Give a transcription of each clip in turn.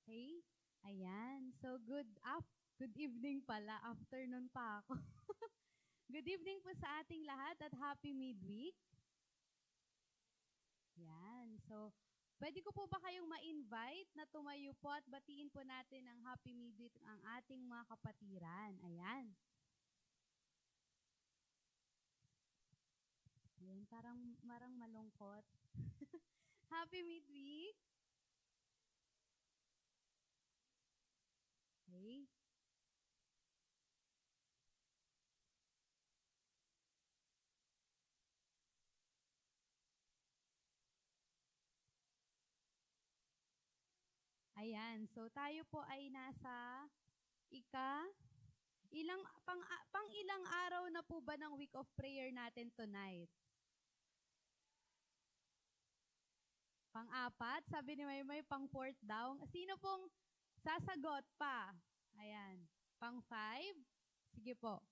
Okay? Ayan. So, good evening pala. Afternoon pa ako. Good evening po sa ating lahat at happy midweek. Yan. So, pwede ko po ba kayong ma-invite na tumayo po at batiin po natin ang happy midweek ang ating mga kapatiran. Ayan. Ayan, marang malungkot. Happy midweek. Okay. Ayan. So, tayo po ay nasa ika pang ilang araw na po ba ng week of prayer natin tonight? Pang-apat, sabi ni Maymay, pang-fourth daw. Sino pong sasagot pa? Ayan. Pang-5? Sige po.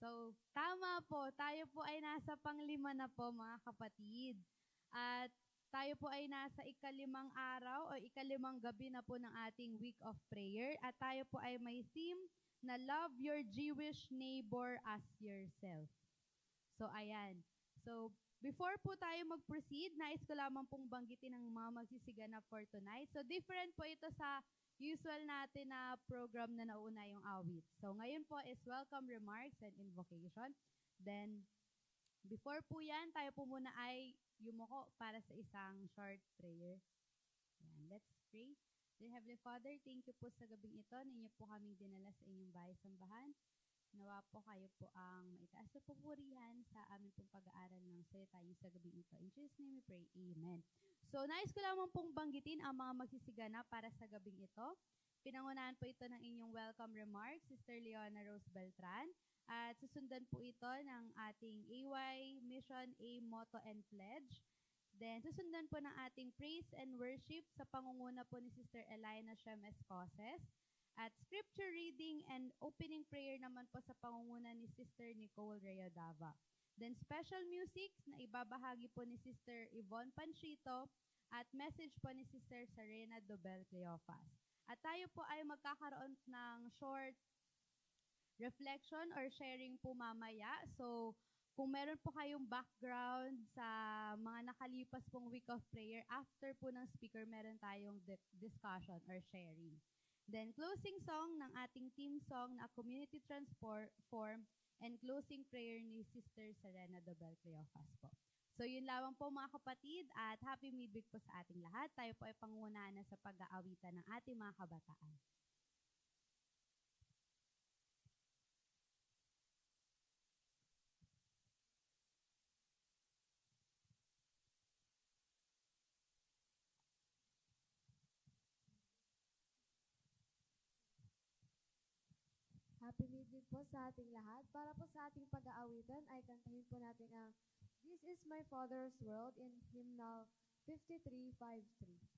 So, tama po. Tayo po ay nasa pang-5 na po, mga kapatid. At tayo po ay nasa ika-5 araw o ika-5 gabi na po ng ating week of prayer. At tayo po ay may theme na love your Jewish neighbor as yourself. So, ayan. So, before po tayo mag-proceed, nais ko lamang pong banggitin ang mga magsisiganap for tonight. So, different po ito sa usual natin na program na nauna yung awit. So, ngayon po is welcome remarks and invocation. Then, before po yan, tayo po muna ay yumuko para sa isang short prayer. Yan, let's pray. Dear Heavenly Father, thank you po sa gabing ito. Ninyo po kaming dinala sa inyong bahay-sambahan. Nawa po kayo po ang maitaas na pupurihan sa aming pong pag-aaral ng salita niyo sa gabi ito. In Jesus' name we pray, Amen. So, nais ko lamang pong banggitin ang mga magsisigana para sa gabing ito. Pinangunahan po ito ng inyong welcome remarks, Sister Leona Rose Beltran. At susundan po ito ng ating AY Mission A Motto and Pledge. Then, susundan po ng ating praise and worship sa pangunguna po ni Sister Elena Shem Escoses. At scripture reading and opening prayer naman po sa pangunguna ni Sister Nicole Rayodava. Then special music na ibabahagi po ni Sister Yvonne Panchito at message po ni Sister Serena Dobel Cleofas. At tayo po ay magkakaroon ng short reflection or sharing po mamaya. So, kung meron po kayong background sa mga nakalipas pong week of prayer, after po ng speaker, meron tayong discussion or sharing. Then, closing song ng ating team song na Community Transform and closing prayer ni Sister Serena Dobel Cleofas po. So, yun lamang po mga kapatid at happy midweek po sa ating lahat. Tayo po ay pangunahan na sa pag-aawitan ng ating mga kabataan. Happy midweek po sa ating lahat. Para po sa ating pag-aawitan ay kantahin po natin ang This is My Father's World in Hymnal 53:5-3.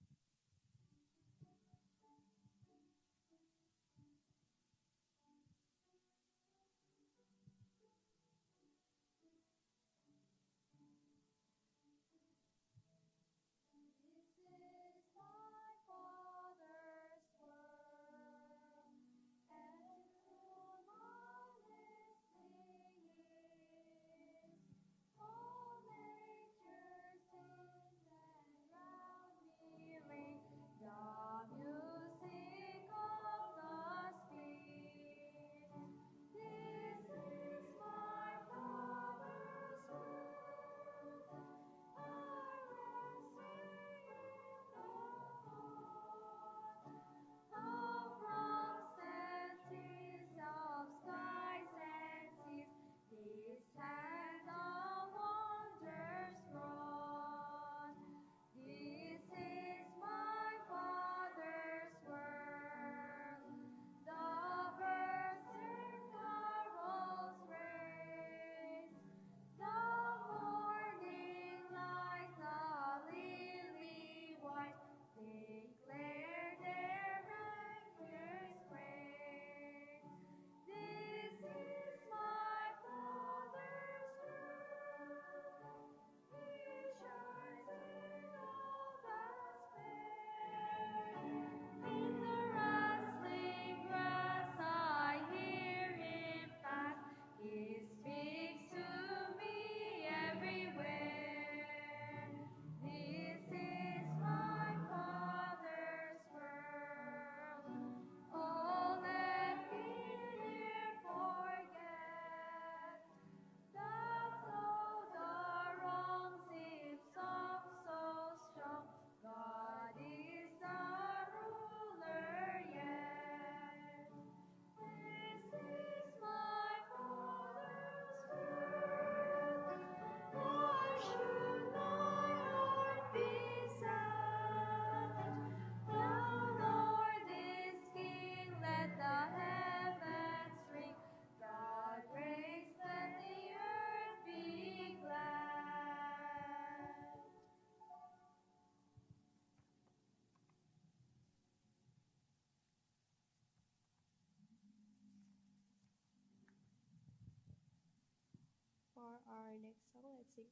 our next song.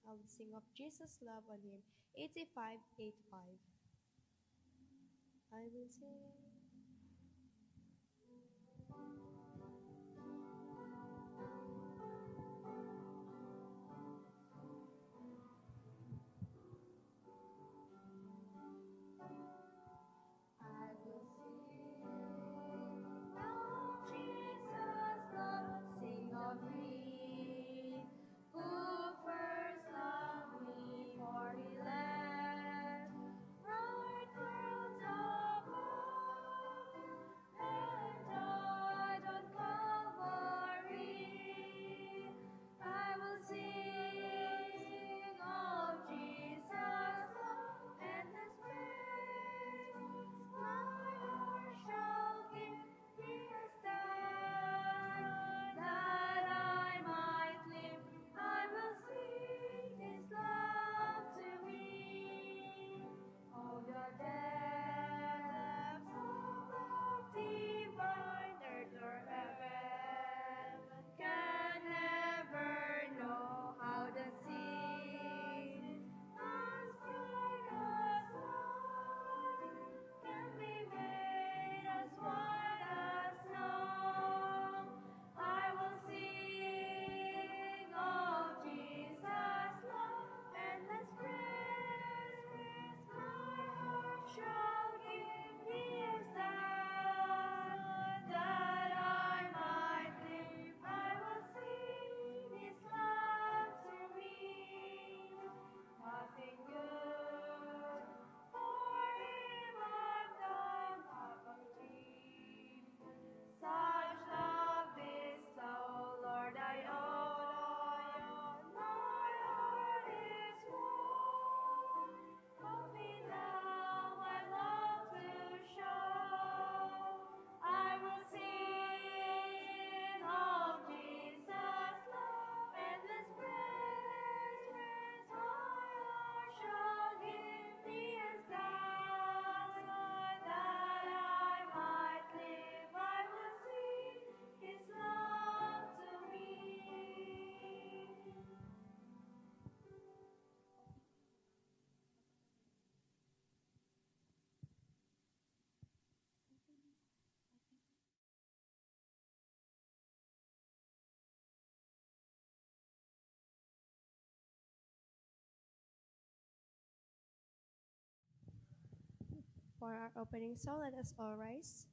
I'll sing of Jesus' Love on Him, 8585. I will sing. I will sing of Jesus' love, sing of me, who first loved me, for He left bright worlds above, and died on Calvary. I will sing of Jesus' love, endless praise. My heart shall give Thee as thanks, that I might live. I will sing His love to me. Oh, the depths of love divine, earth or heaven can never know how the seas as bright as light can be made as white as snow. I will sing of Jesus' love, endless praise. My heart shall give Thee as thanks, that I might live. I will sing His love to me. Nothing good for Him I've done, half a dream. Such love bestow, Lord, I owe. My heart is warm. Help me now, my love to show. I will sing of Jesus' love, endless praise. My heart shall give Thee as thanks, that I might live. I will sing His love to me. For our opening song, let us all rise.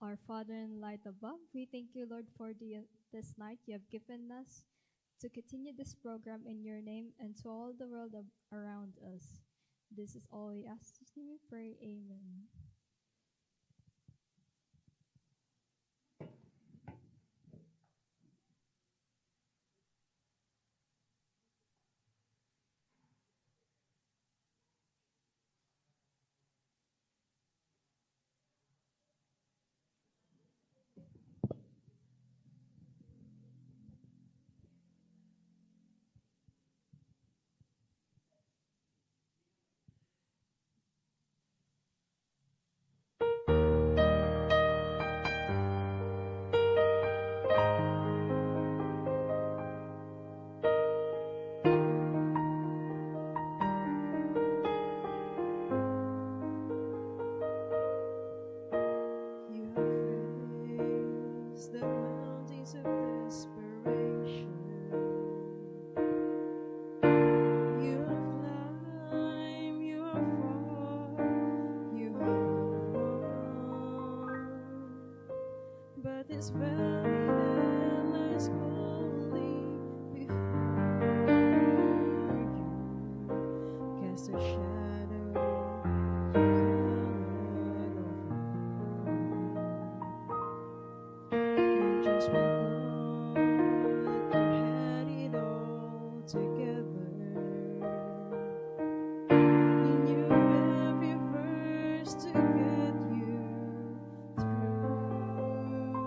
Our Father in light above, we thank you, Lord, for this night you have given us to continue this program in your name and to all the world around us. This is all we ask. In your name we pray. Amen. You have faced the mountains of desperation. You have climbed, you have fought, you have won. But this valley that lies coldly before you casts a shadow you cannot overcome. You just when thought you had it all together. You knew every verse to get you through.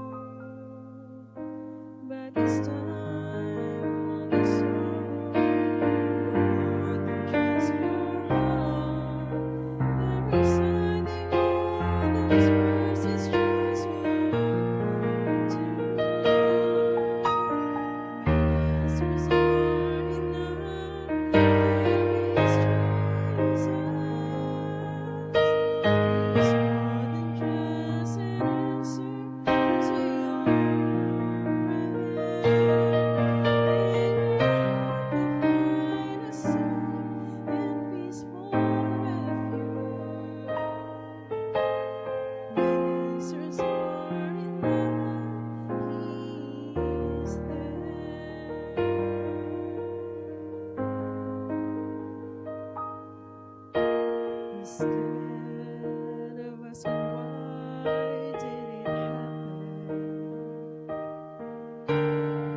But this time, all you saw were more than just your heart. And reciting all those verses just won't do. When answers aren't enough, there is Jesus. He's more than just an answer to your prayer. In your heart you'll find a safe and peaceful refuge. When answers aren't enough, He's there. Instead of asking why did it happen,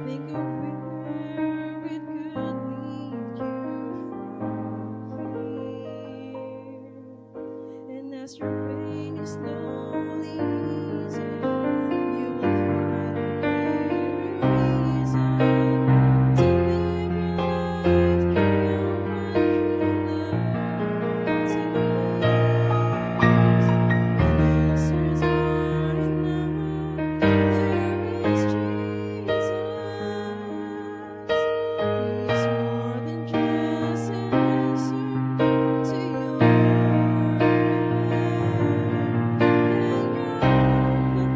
think of where it could lead you from here. And as your pain is slowly easing, you will find a better reason to live your life, carry on what you love to live. When answers aren't enough, there is Jesus. He's more than just an answer to your prayer. In your heart you'll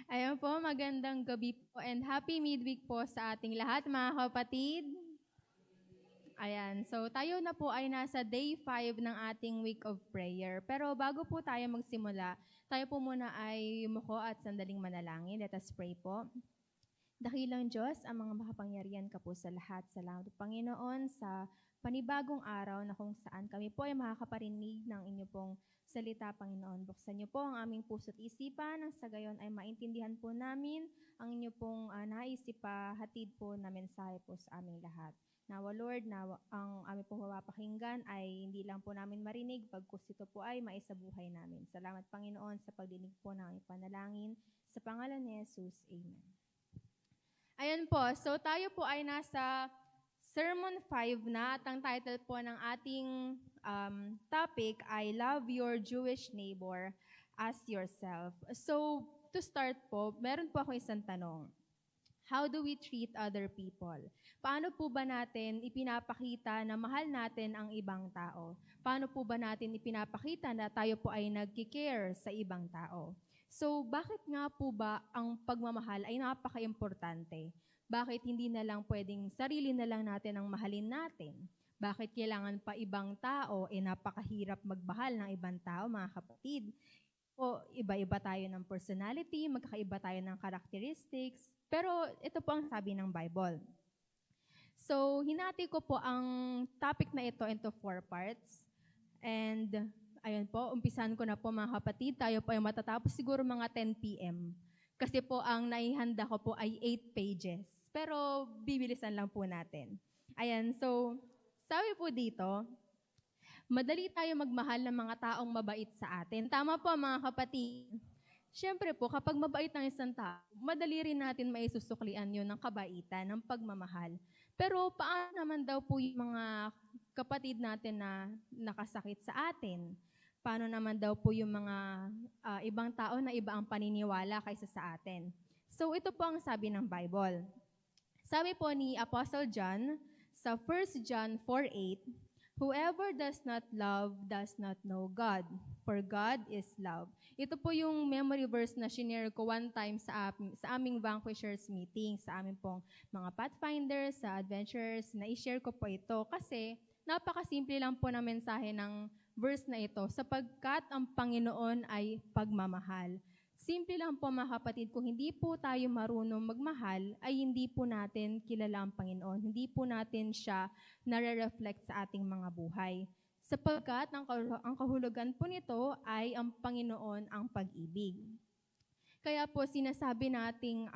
Ayan po, magandang gabi po and happy midweek po sa ating lahat mga kapatid. Ayan, so tayo na po ay nasa day 5 ng ating week of prayer. Pero bago po tayo magsimula, tayo po muna ay yumuko at sandaling manalangin. Let us pray po. Dakilang Diyos, ang mga makapangyarihan ka po sa lahat. Salamat Panginoon sa panibagong araw na kung saan kami po ay makakaparinig ng inyo pong salita, Panginoon. Buksan niyo po ang aming puso't isipan, nang sa gayon ay maintindihan po namin ang inyo pong hatid po na mensahe po sa aming lahat. Nawa Lord, ang aming pong mapapakinggan ay hindi lang po namin marinig, pagkus ito po ay maisabuhay namin. Salamat Panginoon sa pagdinig po ng aming panalangin. Sa pangalan ni Jesus, Amen. Ayan po, so tayo po ay nasa Sermon 5 na at ang title po ng ating topic ay Love Your Jewish Neighbor as Yourself. So, to start po, meron po ako isang tanong. How do we treat other people? Paano po ba natin ipinapakita na mahal natin ang ibang tao? Paano po ba natin ipinapakita na tayo po ay nagki-care sa ibang tao? So, bakit nga po ba ang pagmamahal ay napaka-importante? Bakit hindi na lang pwedeng sarili na lang natin ang mahalin natin? Bakit kailangan pa ibang tao? Napakahirap magmahal ng ibang tao, mga kapatid. O iba-iba tayo ng personality, magkakaiba tayo ng characteristics. Pero ito po ang sabi ng Bible. So, hinati ko po ang topic na ito into 4 parts. And ayun po, umpisan ko na po mga kapatid. Tayo po ay matatapos siguro mga 10 p.m. Kasi po ang naihanda ko po ay 8 pages. Pero bibilisan lang po natin. Ayan, so sabi po dito, madali tayo magmahal ng mga taong mabait sa atin. Tama po mga kapatid. Siyempre po, kapag mabait ng isang tao, madali rin natin maisusuklian yun ng kabaitan, ng pagmamahal. Pero paano naman daw po yung mga kapatid natin na nakasakit sa atin? Paano naman daw po yung mga ibang tao na iba ang paniniwala kaysa sa atin? So ito po ang sabi ng Bible. Sabi po ni Apostle John sa 1 John 4:8, whoever does not love does not know God, for God is love. Ito po yung memory verse na shinare ko one time sa aming Vanquishers meeting, sa aming pong mga Pathfinders, sa Adventurers, na i-share ko po ito kasi napakasimple lang po na mensahe ng verse na ito, sapagkat ang Panginoon ay pagmamahal. Simple lang po mga kapatid, kung hindi po tayo marunong magmahal, ay hindi po natin kilala ang Panginoon. Hindi po natin siya nare-reflect sa ating mga buhay. Sapagkat ang kahulugan po nito ay ang Panginoon ang pag-ibig. Kaya po sinasabi nating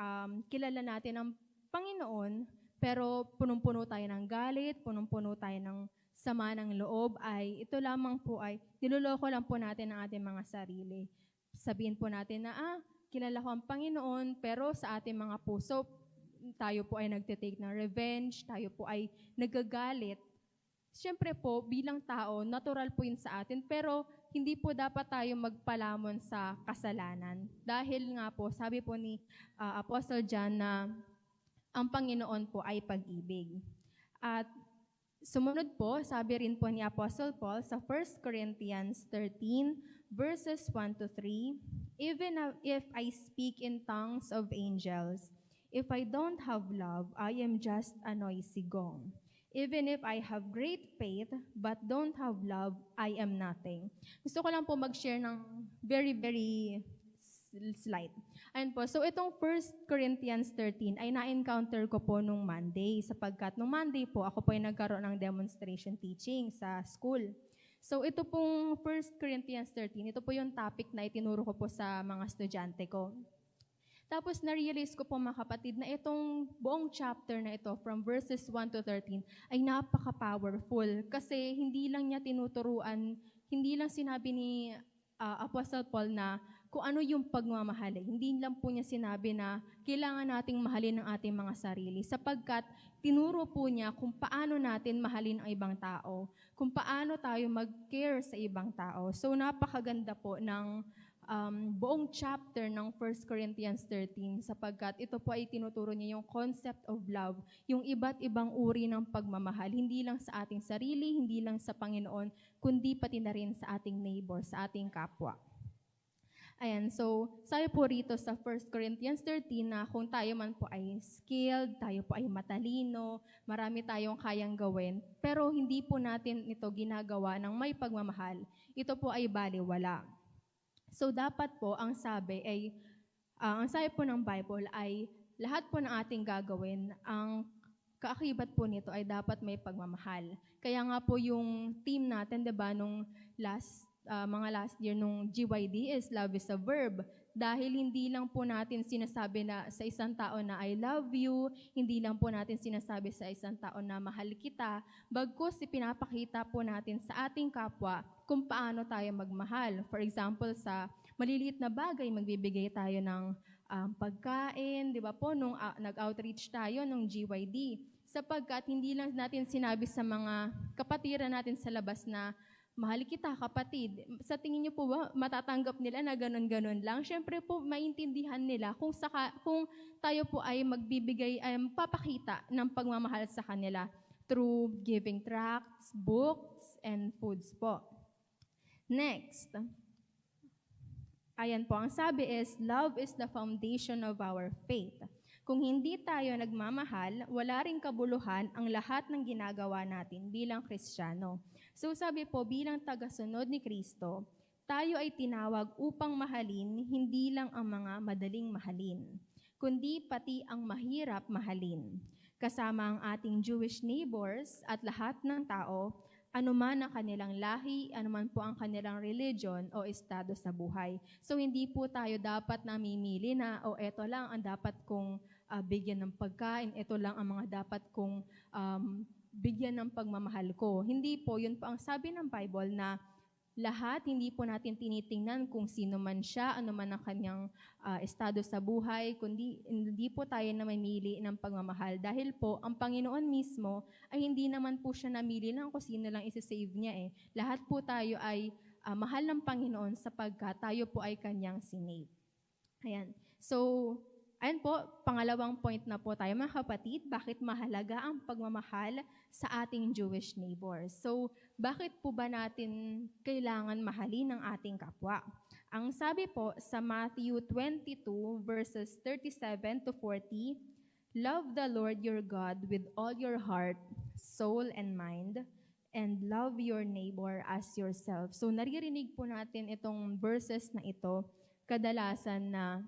kilala natin ang Panginoon, pero punong-puno tayo ng galit, punong-puno tayo ng sama ng loob, ay ito lamang po ay niloloko lang po natin ang ating mga sarili. Sabihin po natin na, kilala ko ang Panginoon, pero sa ating mga puso, tayo po ay nagtitake ng revenge, tayo po ay nagagalit. Siyempre po, bilang tao, natural po yun sa atin, pero hindi po dapat tayo magpalamon sa kasalanan. Dahil nga po, sabi po ni Apostle John na ang Panginoon po ay pag-ibig. At sumunod po, sabi rin po ni Apostle Paul sa 1 Corinthians 13, verses 1-3, even if I speak in tongues of angels, if I don't have love, I am just a noisy gong. Even if I have great faith, but don't have love, I am nothing. Gusto ko lang po mag-share ng very, very slight. Ayun po, so itong 1 Corinthians 13 ay na-encounter ko po nung Monday, sapagkat nung Monday po, ako po ay nagkaroon ng demonstration teaching sa school. So ito pong 1 Corinthians 13, ito po yung topic na itinuro ko po sa mga estudyante ko. Tapos na-realize ko po mga kapatid na itong buong chapter na ito from verses 1-13 ay napaka-powerful kasi hindi lang niya tinuturuan, hindi lang sinabi ni Apostle Paul na kung ano yung pagmamahal. Hindi lang po niya sinabi na kailangan nating mahalin ang ating mga sarili sapagkat tinuro po niya kung paano natin mahalin ang ibang tao, kung paano tayo mag-care sa ibang tao. So napakaganda po ng buong chapter ng 1 Corinthians 13 sapagkat ito po ay tinuturo niya yung concept of love, yung iba't ibang uri ng pagmamahal, hindi lang sa ating sarili, hindi lang sa Panginoon, kundi pati na rin sa ating neighbor, sa ating kapwa. Ayan, so sabi po rito sa 1 Corinthians 13 na kung tayo man po ay skilled, tayo po ay matalino, marami tayong kayang gawin, pero hindi po natin ito ginagawa ng may pagmamahal. Ito po ay baliwala. So dapat po ang sabi po ng Bible ay lahat po ng ating gagawin, ang kaakibat po nito ay dapat may pagmamahal. Kaya nga po yung team natin, 'di ba, nung mga last year nung GYD is love is a verb. Dahil hindi lang po natin sinasabi na sa isang tao na I love you, hindi lang po natin sinasabi sa isang tao na mahal kita, bagkus ipinapakita po natin sa ating kapwa kung paano tayo magmahal. For example, sa maliliit na bagay, magbibigay tayo ng pagkain, di ba po, nung nag-outreach tayo nung GYD, sapagkat hindi lang natin sinabi sa mga kapatiran natin sa labas na mahal kita, kapatid. Sa tingin niyo po ba, matatanggap nila na ganun-ganun lang? Siyempre po, maintindihan nila kung tayo po ay magbibigay, ay papakita ng pagmamahal sa kanila through giving tracts, books, and foods po. Next. Ayan po, ang sabi is, love is the foundation of our faith. Kung hindi tayo nagmamahal, wala ring kabuluhan ang lahat ng ginagawa natin bilang Kristiyano. So sabi po, bilang tagasunod ni Kristo, tayo ay tinawag upang mahalin hindi lang ang mga madaling mahalin, kundi pati ang mahirap mahalin. Kasama ang ating Jewish neighbors at lahat ng tao, anuman ang kanilang lahi, anuman po ang kanilang religion o estado sa buhay. So hindi po tayo dapat namimili na, eto lang ang dapat kong bigyan ng pagkain, ito lang ang mga dapat kong bigyan ng pagmamahal ko. Hindi po, yun po ang sabi ng Bible na lahat, hindi po natin tinitingnan kung sino man siya, ano man ang kanyang estado sa buhay, kundi hindi po tayo na mamili ng pagmamahal. Dahil po, ang Panginoon mismo ay hindi naman po siya namili lang kung sino lang isi-save niya eh. Lahat po tayo ay mahal ng Panginoon sapagkat tayo po ay kanyang sinave. Ayan. So, ayan po, pangalawang point na po tayo mga kapatid, bakit mahalaga ang pagmamahal sa ating Jewish neighbors. So, bakit po ba natin kailangan mahalin ang ating kapwa? Ang sabi po sa Matthew 22 verses 37 to 40, love the Lord your God with all your heart, soul, and mind, and love your neighbor as yourself. So, naririnig po natin itong verses na ito, kadalasan na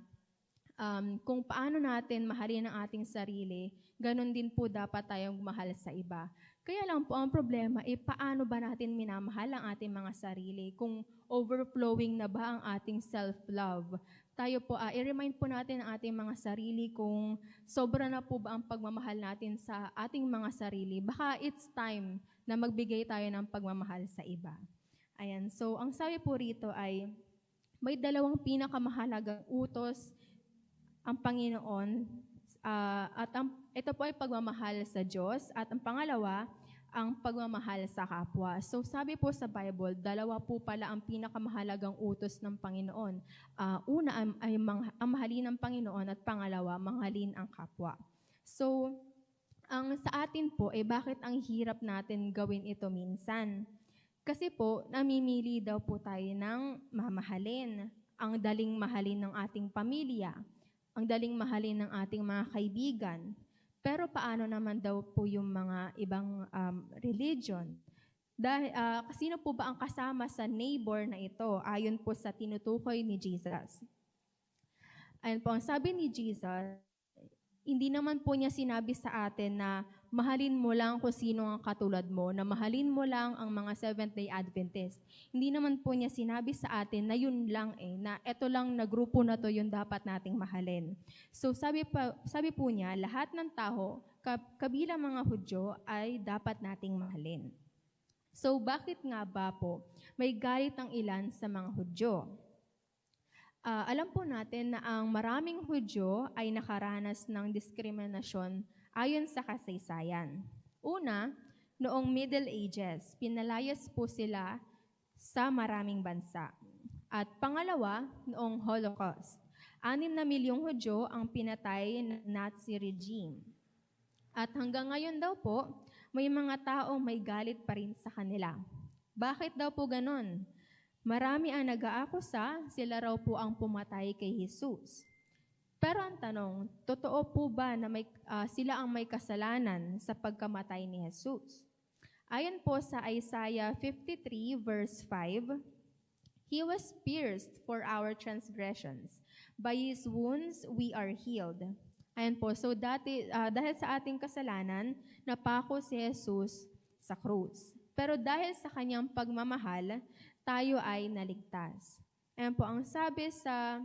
kung paano natin mahalin ang ating sarili, ganun din po dapat tayong mahal sa iba. Kaya lang po ang problema, paano ba natin minamahal ang ating mga sarili? Kung overflowing na ba ang ating self-love? Tayo po, i-remind po natin ang ating mga sarili kung sobra na po ba ang pagmamahal natin sa ating mga sarili. Baka it's time na magbigay tayo ng pagmamahal sa iba. Ayan, so ang sabi po rito ay, may dalawang pinakamahalagang utos ang Panginoon, ito po ay pagmamahal sa Diyos, at ang pangalawa, ang pagmamahal sa kapwa. So sabi po sa Bible, dalawa po pala ang pinakamahalagang utos ng Panginoon. Una ay ang mahalin ng Panginoon, at pangalawa, mahalin ang kapwa. So, ang sa atin po, bakit ang hirap natin gawin ito minsan? Kasi po, namimili daw po tayo ng mamahalin. Ang daling mahalin ng ating pamilya, ang daling mahalin ng ating mga kaibigan. Pero paano naman daw po yung mga ibang religion? Dahil, sino po ba ang kasama sa neighbor na ito ayon po sa tinutukoy ni Jesus? Ayon po, ang sabi ni Jesus, hindi naman po niya sinabi sa atin na mahalin mo lang kung sino ang katulad mo, na mahalin mo lang ang mga Seventh-day Adventist. Hindi naman po niya sinabi sa atin na yun lang na eto lang na grupo na to yung dapat nating mahalin. So sabi po niya, lahat ng tao, kabilang mga Hudyo, ay dapat nating mahalin. So bakit nga ba po may galit ang ilan sa mga Hudyo? Alam po natin na ang maraming Hudyo ay nakaranas ng diskriminasyon ayon sa kasaysayan. Una, noong Middle Ages, pinalayas po sila sa maraming bansa. At pangalawa, noong Holocaust, 6 na milyong Hudyo ang pinatay ng Nazi regime. At hanggang ngayon daw po, may mga taong may galit pa rin sa kanila. Bakit daw po ganon? Marami ang nag-aakusa, sila raw po ang pumatay kay Jesus. Pero ang tanong, totoo po ba na sila ang may kasalanan sa pagkamatay ni Jesus? Ayon po sa Isaiah 53 verse 5, He was pierced for our transgressions. By His wounds, we are healed. Ayan po, so dahil sa ating kasalanan, napako si Jesus sa krus. Pero dahil sa kanyang pagmamahal, tayo ay naligtas. Ayan po, ang sabi sa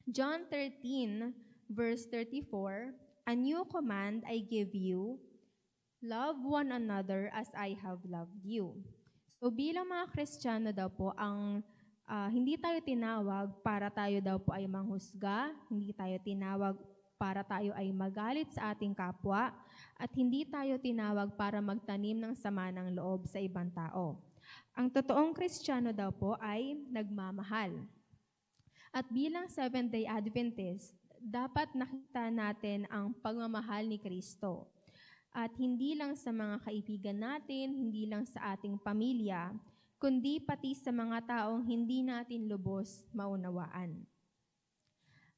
John 13, verse 34, A new command I give you, love one another as I have loved you. So bilang mga Kristiyano daw po, hindi tayo tinawag para tayo daw po ay manghusga, hindi tayo tinawag para tayo ay magalit sa ating kapwa, at hindi tayo tinawag para magtanim ng sama ng loob sa ibang tao. Ang totoong Kristiyano daw po ay nagmamahal. At bilang Seventh-day Adventist, dapat nakita natin ang pagmamahal ni Kristo. At hindi lang sa mga kaibigan natin, hindi lang sa ating pamilya, kundi pati sa mga taong hindi natin lubos maunawaan.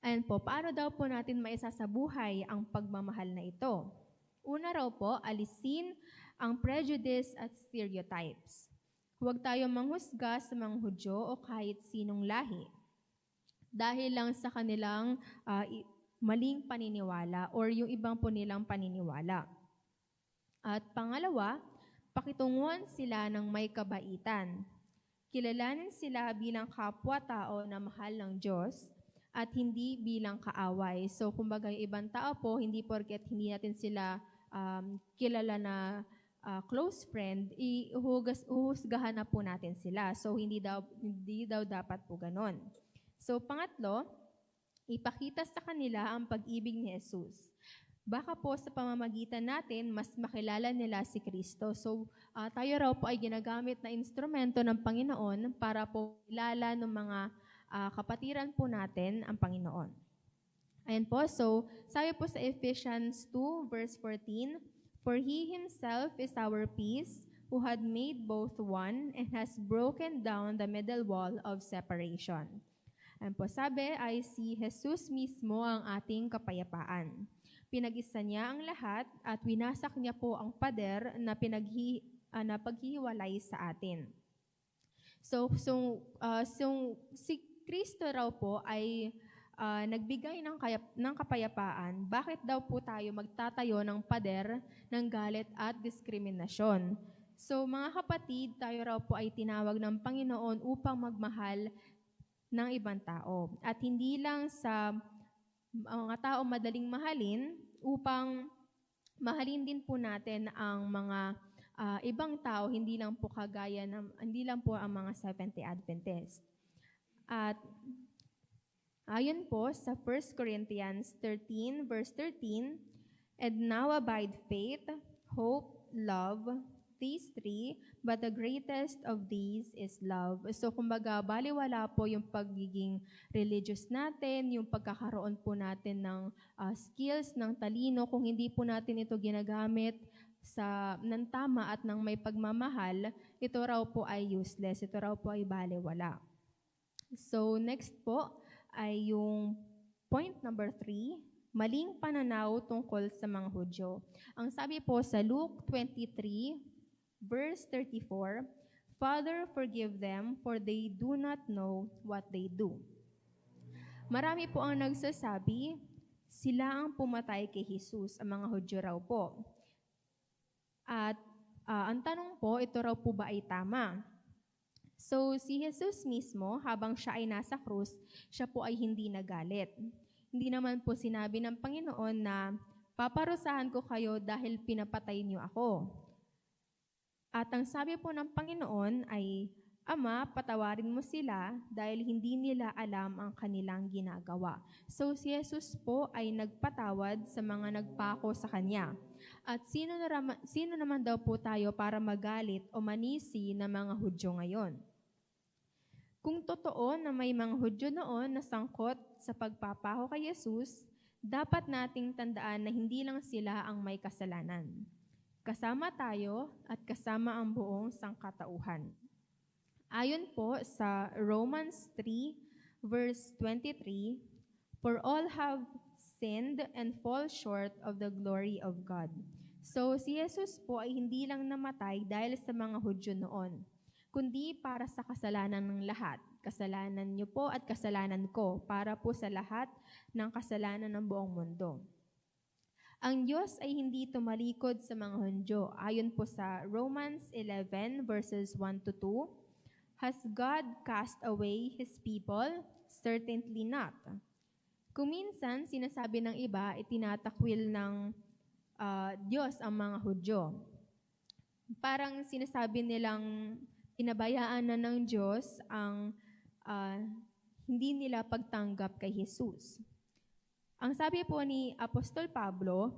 Ayan po, paano daw po natin maisasabuhay ang pagmamahal na ito? Una raw po, alisin ang prejudice at stereotypes. Huwag tayo manghusga sa mga Hudyo o kahit sinong lahi dahil lang sa kanilang maling paniniwala or yung ibang po nilang paniniwala. At pangalawa, pakitunguhan sila ng may kabaitan. Kilalanin sila bilang kapwa-tao na mahal ng Diyos at hindi bilang kaaway. So, kumbaga, yung ibang tao po, hindi porket hindi natin sila kilala na close friend, uhusgahan na po natin sila. So, hindi daw dapat po ganon. So, pangatlo, ipakita sa kanila ang pag-ibig ni Jesus. Baka po sa pamamagitan natin, mas makilala nila si Kristo. So, tayo raw po ay ginagamit na instrumento ng Panginoon para po kilala ng mga kapatiran po natin ang Panginoon. Ayan po, so sabi po sa Ephesians 2 verse 14, For He Himself is our peace, who had made both one and has broken down the middle wall of separation. Ayan po, sabi ay si Jesus mismo ang ating kapayapaan. Pinag-isa niya ang lahat at winasak niya po ang pader na paghihiwalay sa atin. So si Kristo raw po ay nagbigay ng kapayapaan. Bakit daw po tayo magtatayo ng pader ng galit at diskriminasyon? So mga kapatid, tayo raw po ay tinawag ng Panginoon upang magmahal ng ibang tao. At hindi lang sa mga tao madaling mahalin, upang mahalin din po natin ang mga ibang tao, hindi lang po ang mga Seventh-day Adventist. At ayon po sa 1 Corinthians 13, verse 13, And now abide faith, hope, love, these three, but the greatest of these is love. So kumbaga, baliwala po yung pagiging religious natin, yung pagkakaroon po natin ng skills, ng talino, kung hindi po natin ito ginagamit ng tama at ng may pagmamahal, ito raw po ay useless, ito raw po ay baliwala. So next po ay yung point number 3, maling pananaw tungkol sa mga Hudyo. Ang sabi po sa Luke 23, verse 34, Father, forgive them, for they do not know what they do. Marami po ang nagsasabi, sila ang pumatay kay Jesus, ang mga Hudyo raw po. At ang tanong po, ito raw po ba ay tama? So, si Jesus mismo, habang siya ay nasa krus, siya po ay hindi nagalit. Hindi naman po sinabi ng Panginoon na, paparusahan ko kayo dahil pinapatay niyo ako. At ang sabi po ng Panginoon ay, Ama, patawarin mo sila dahil hindi nila alam ang kanilang ginagawa. So si Jesus po ay nagpatawad sa mga nagpako sa Kanya. At sino naman daw po tayo para magalit o manisi ng mga Hudyo ngayon? Kung totoo na may mga Hudyo noon na sangkot sa pagpapako kay Jesus, dapat nating tandaan na hindi lang sila ang may kasalanan. Kasama tayo at kasama ang buong sangkatauhan. Ayon po sa Romans 3 verse 23, "For all have sinned and fall short of the glory of God." So si Jesus po ay hindi lang namatay dahil sa mga Hudyo noon, kundi para sa kasalanan ng lahat. Kasalanan niyo po at kasalanan ko, para po sa lahat ng kasalanan ng buong mundo. Ang Diyos ay hindi tumalikod sa mga Hudyo. Ayon po sa Romans 11 verses 1 to 2, "Has God cast away His people? Certainly not." Kung minsan, sinasabi ng iba, itinatakwil ng Diyos ang mga Hudyo. Parang sinasabi nilang pinabayaan na ng Diyos ang hindi nila pagtanggap kay Jesus. Ang sabi po ni Apostol Pablo,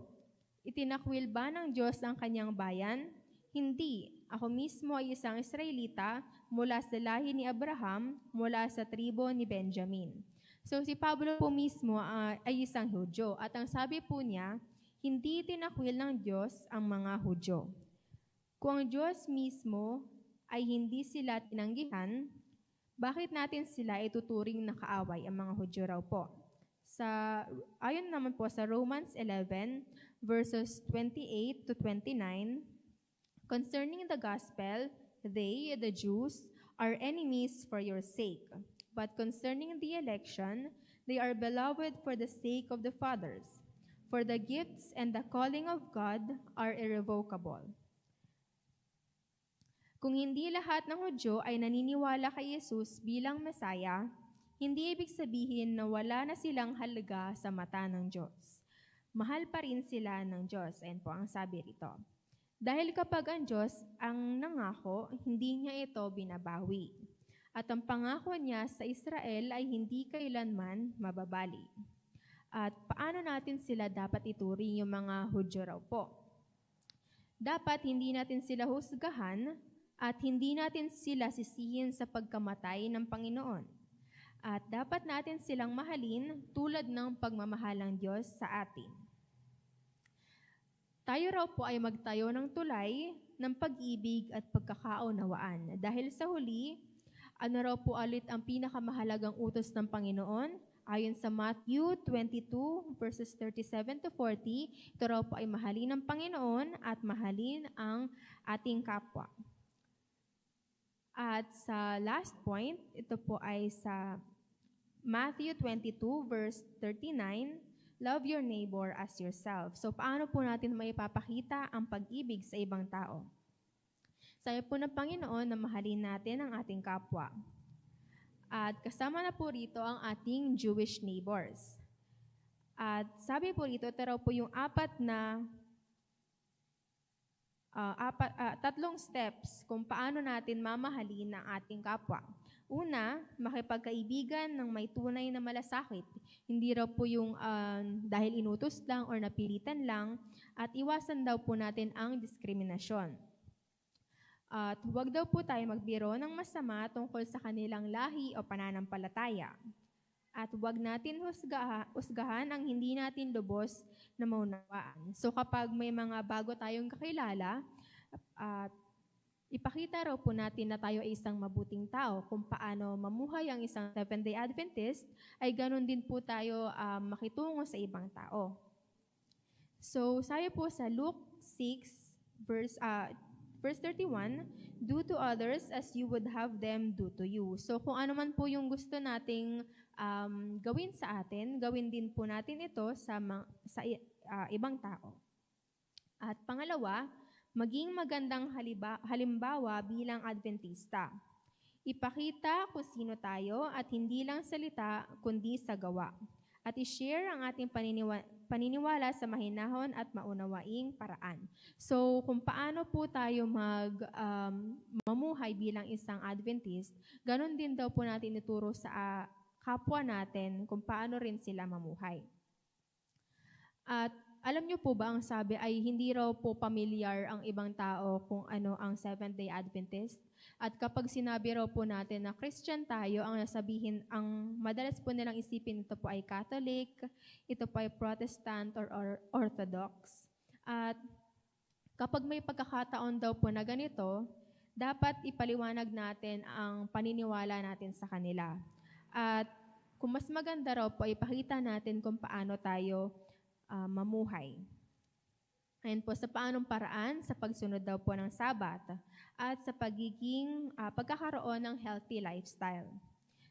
"Itinakwil ba ng Diyos ang kanyang bayan? Hindi. Ako mismo ay isang Israelita mula sa lahi ni Abraham, mula sa tribo ni Benjamin." So si Pablo po mismo ay isang Hudyo. At ang sabi po niya, hindi tinakwil ng Diyos ang mga Hudyo. Kung ang Diyos mismo ay hindi sila tinanggihan, bakit natin sila ituturing na kaaway ang mga Hudyo raw po? Ayon naman po sa Romans 11 verses 28 to 29, "Concerning the gospel, they, the Jews, are enemies for your sake. But concerning the election, they are beloved for the sake of the fathers. For the gifts and the calling of God are irrevocable." Kung hindi lahat ng Hudyo ay naniniwala kay Jesus bilang Mesaya, hindi ibig sabihin na wala na silang halaga sa mata ng Diyos. Mahal pa rin sila ng Diyos. Ayan po ang sabi rito. Dahil kapag ang Diyos ang nangako, hindi niya ito binabawi. At ang pangako niya sa Israel ay hindi kailanman mababali. At paano natin sila dapat ituring yung mga Hudyo raw po? Dapat hindi natin sila husgahan at hindi natin sila sisihin sa pagkamatay ng Panginoon. At dapat natin silang mahalin tulad ng pagmamahal ng Diyos sa atin. Tayo raw po ay magtayo ng tulay ng pag-ibig at pagkakaunawaan. Dahil sa huli, ano raw po ulit ang pinakamahalagang utos ng Panginoon? Ayon sa Matthew 22 verses 37 to 40, ito raw po ay mahalin ng Panginoon at mahalin ang ating kapwa. At sa last point, ito po ay sa Matthew 22 verse 39, "Love your neighbor as yourself." So paano po natin maipapakita ang pag-ibig sa ibang tao? Sabi po ng Panginoon na mahalin natin ang ating kapwa. At kasama na po rito ang ating Jewish neighbors. At sabi po rito, ito raw po yung tatlong steps kung paano natin mamahalin ang ating kapwa. Una, makipagkaibigan ng may tunay na malasakit. Hindi raw po yung dahil inutos lang or napilitan lang, at iwasan daw po natin ang diskriminasyon. At huwag daw po tayo magbiro ng masama tungkol sa kanilang lahi o pananampalataya. At huwag natin husgahan ang hindi natin lubos na maunawaan. So kapag may mga bago tayong kakilala, ipakita raw po natin na tayo ay isang mabuting tao. Kung paano mamuhay ang isang Seventh-day Adventist, ay ganun din po tayo makitungo sa ibang tao. So sabi po sa Luke 6, verse 31, "Do to others as you would have them do to you." So kung ano man po yung gusto nating gawin sa atin, gawin din po natin ito sa ibang tao. At pangalawa, maging magandang halimbawa bilang Adventista. Ipakita kung sino tayo at hindi lang salita kundi sa gawa. At i-share ang ating paniniwala sa mahinahon at maunawaing paraan. So kung paano po tayo mamuhay bilang isang Adventist, ganun din daw po natin ituro sa kapwa natin kung paano rin sila mamuhay. At alam niyo po ba ang sabi ay hindi raw po pamilyar ang ibang tao kung ano ang Seventh-day Adventist? At kapag sinabi raw po natin na Christian tayo, ang nasabihin, ang madalas po nilang isipin, ito po ay Catholic, ito po ay Protestant or Orthodox. At kapag may pagkakataon daw po na ganito, dapat ipaliwanag natin ang paniniwala natin sa kanila. At kung mas maganda raw po, ipakita natin kung paano tayo mamuhay. Ayan po, sa paanong paraan, sa pagsunod daw po ng Sabat at sa pagkakaroon ng healthy lifestyle.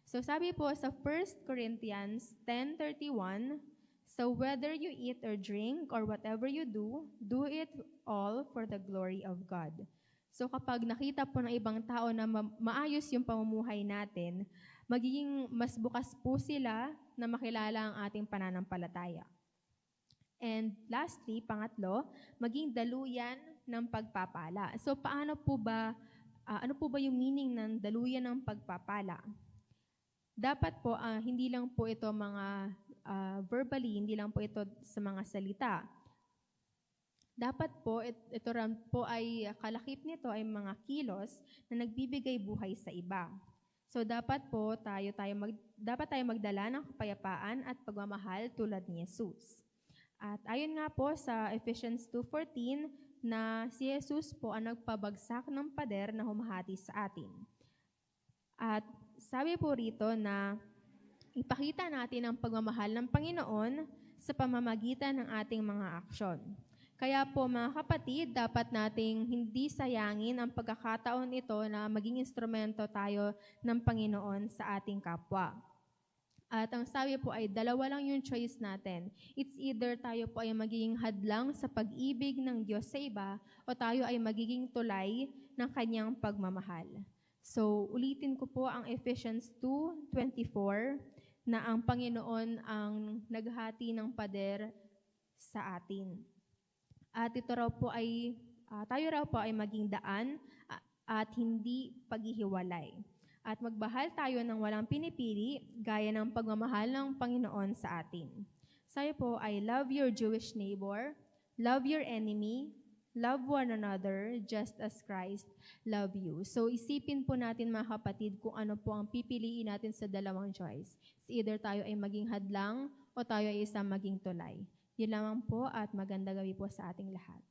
So sabi po sa 1 Corinthians 10:31, so whether you eat or drink or whatever you do, do it all for the glory of God. So kapag nakita po ng ibang tao na maayos yung pamumuhay natin, magiging mas bukas po sila na makilala ang ating pananampalataya. And lastly, pangatlo, maging daluyan ng pagpapala. So paano po ba, ano po ba yung meaning ng daluyan ng pagpapala? Dapat po, hindi lang po ito mga verbally, hindi lang po ito sa mga salita. Dapat po, ito rin po ay kalakip nito ay mga kilos na nagbibigay buhay sa iba. So dapat po dapat tayo magdala ng kapayapaan at pagmamahal tulad ni Jesus. At ayon nga po sa Ephesians 2:14 na si Jesus po ang nagpabagsak ng pader na humahati sa atin. At sabi po rito na ipakita natin ang pagmamahal ng Panginoon sa pamamagitan ng ating mga aksyon. Kaya po mga kapatid, dapat nating hindi sayangin ang pagkakataon ito na maging instrumento tayo ng Panginoon sa ating kapwa. At ang sabi po ay dalawa lang yung choice natin. It's either tayo po ay magiging hadlang sa pag-ibig ng Diyos sa iba o tayo ay magiging tulay ng Kanyang pagmamahal. So ulitin ko po ang Ephesians 2:24 na ang Panginoon ang naghati ng pader sa atin. At ito raw po ay, tayo raw po ay maging daan at hindi paghihiwalay. At magbahal tayo ng walang pinipili, gaya ng pagmamahal ng Panginoon sa atin. Sabi po ay love your Jewish neighbor, love your enemy, love one another just as Christ loved you. So isipin po natin mga kapatid kung ano po ang pipiliin natin sa dalawang choice. Either tayo ay maging hadlang o tayo ay isang maging tulay. Yun lamang po at maganda gabi po sa ating lahat.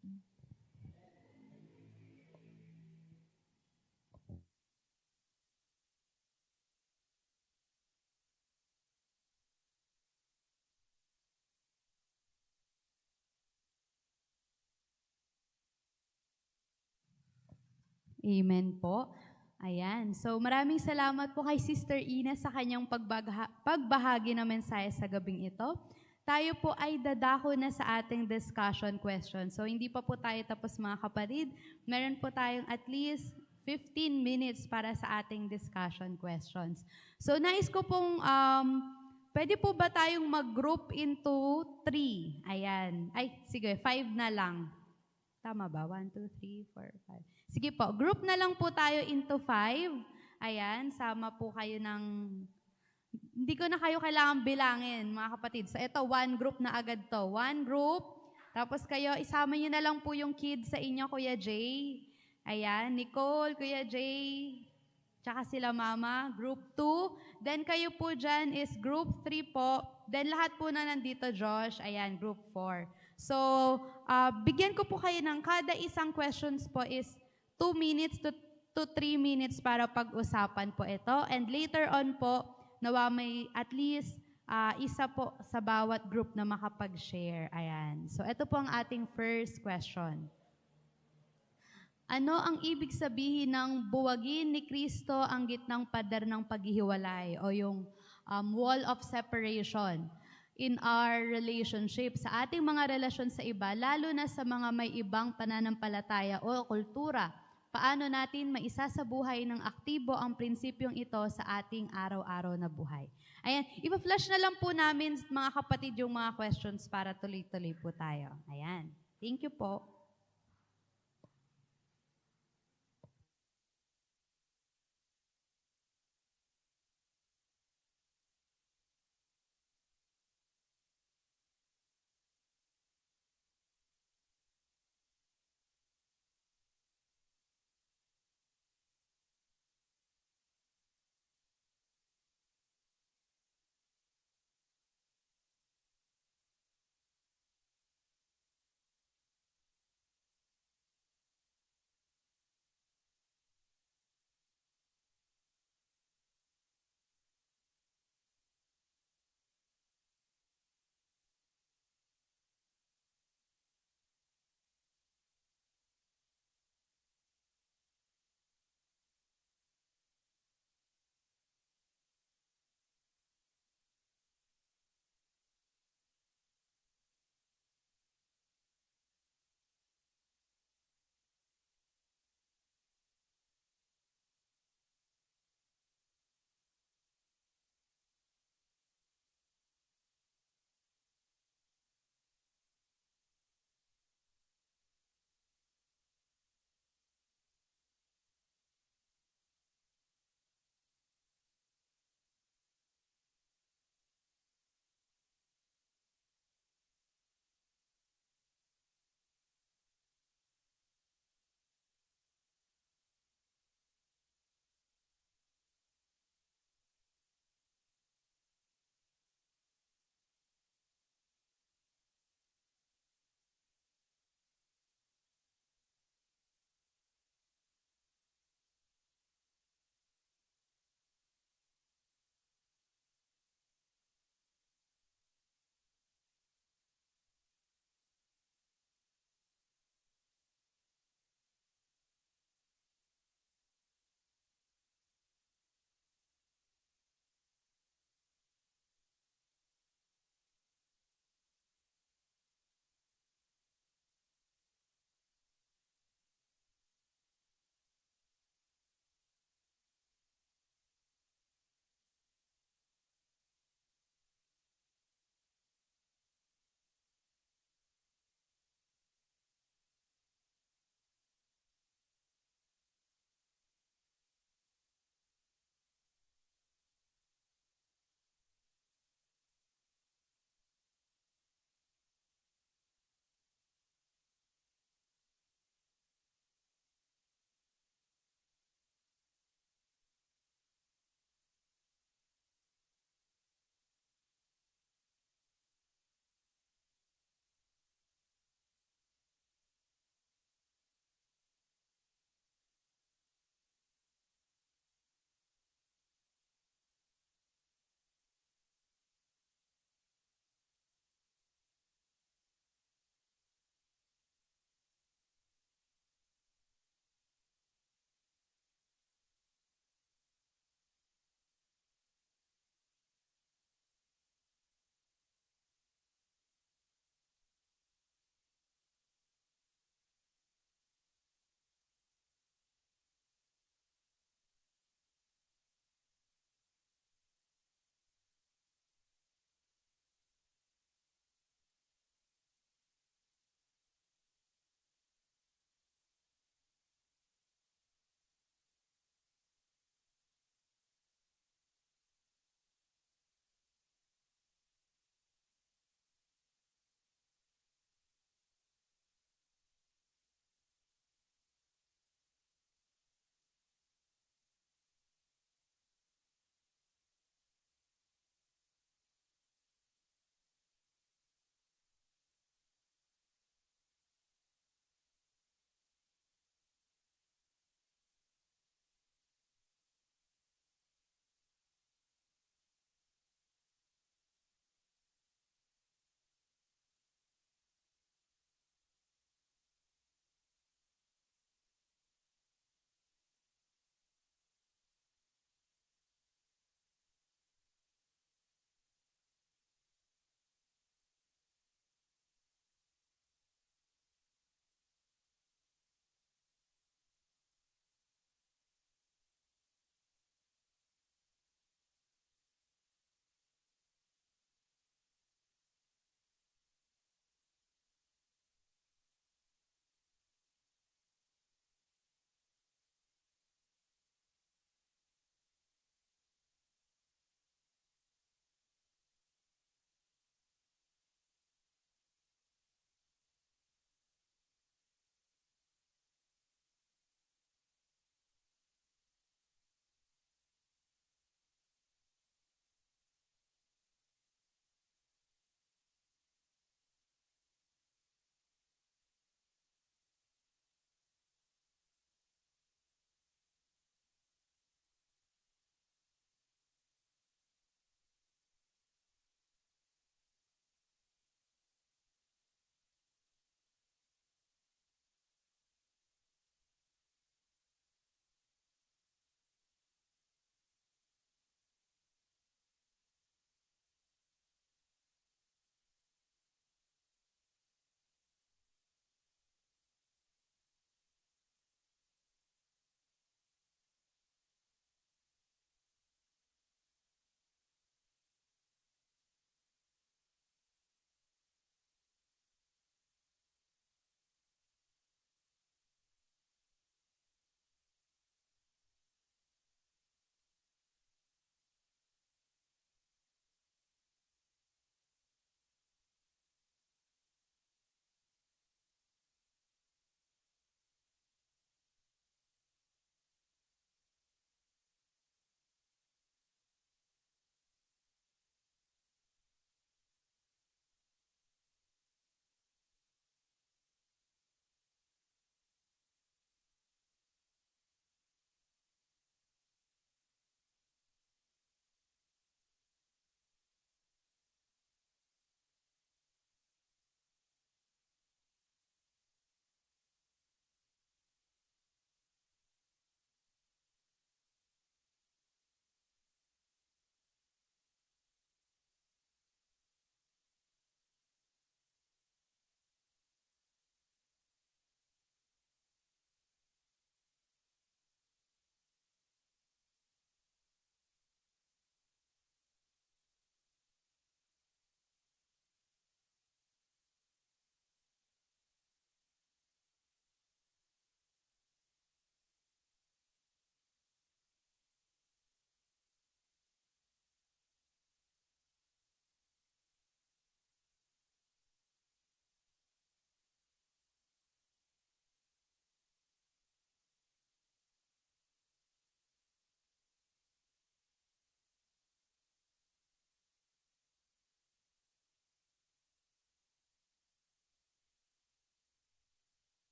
Amen po. Ayan. So maraming salamat po kay Sister Ina sa kanyang pagbahagi ng mensahe sa gabing ito. Tayo po ay dadako na sa ating discussion question. So hindi pa po tayo tapos mga kapatid. Meron po tayong at least 15 minutes para sa ating discussion questions. So nais ko pong, pwede po ba tayong mag-group into 3? Ayan. Ay, sige, 5 na lang. Tama ba? 1, 2, 3, 4, 5. Sige po, group na lang po tayo into 5. Ayan, sama po kayo ng... Hindi ko na kayo kailangan bilangin, mga kapatid. So ito, one group na agad to. One group. Tapos kayo, isama nyo na lang po yung kids sa inyo, Kuya Jay. Ayan, Nicole, Kuya Jay, tsaka sila mama. Group 2. Then kayo po dyan is group 3 po. Then lahat po na nandito, Josh. Ayan, group 4. So, bigyan ko po kayo ng kada isang questions po is 2 minutes to 3 minutes para pag-usapan po ito. And later on po, nawa may at least isa po sa bawat group na makapag-share. Ayan. So, ito po ang ating first question. Ano ang ibig sabihin ng buwagin ni Kristo ang gitnang pader ng paghihiwalay o yung wall of separation in our relationship, sa ating mga relasyon sa iba, lalo na sa mga may ibang pananampalataya o kultura? Paano natin maisasabuhay ng aktibo ang prinsipyong ito sa ating araw-araw na buhay? Ayan, ipa-flash na lang po namin mga kapatid yung mga questions para tuloy-tuloy po tayo. Ayan, thank you po.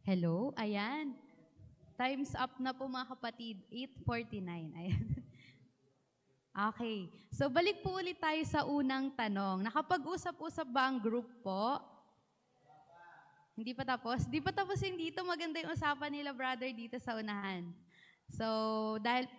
Hello? Ayan. Time's up na po mga kapatid. 8:49. Ayan. Okay. So balik po ulit tayo sa unang tanong. Nakapag-usap-usap ba ang group po? Hindi pa tapos? Di pa tapos yung dito. Maganda yung usapan nila, brother, dito sa unahan. So, dahil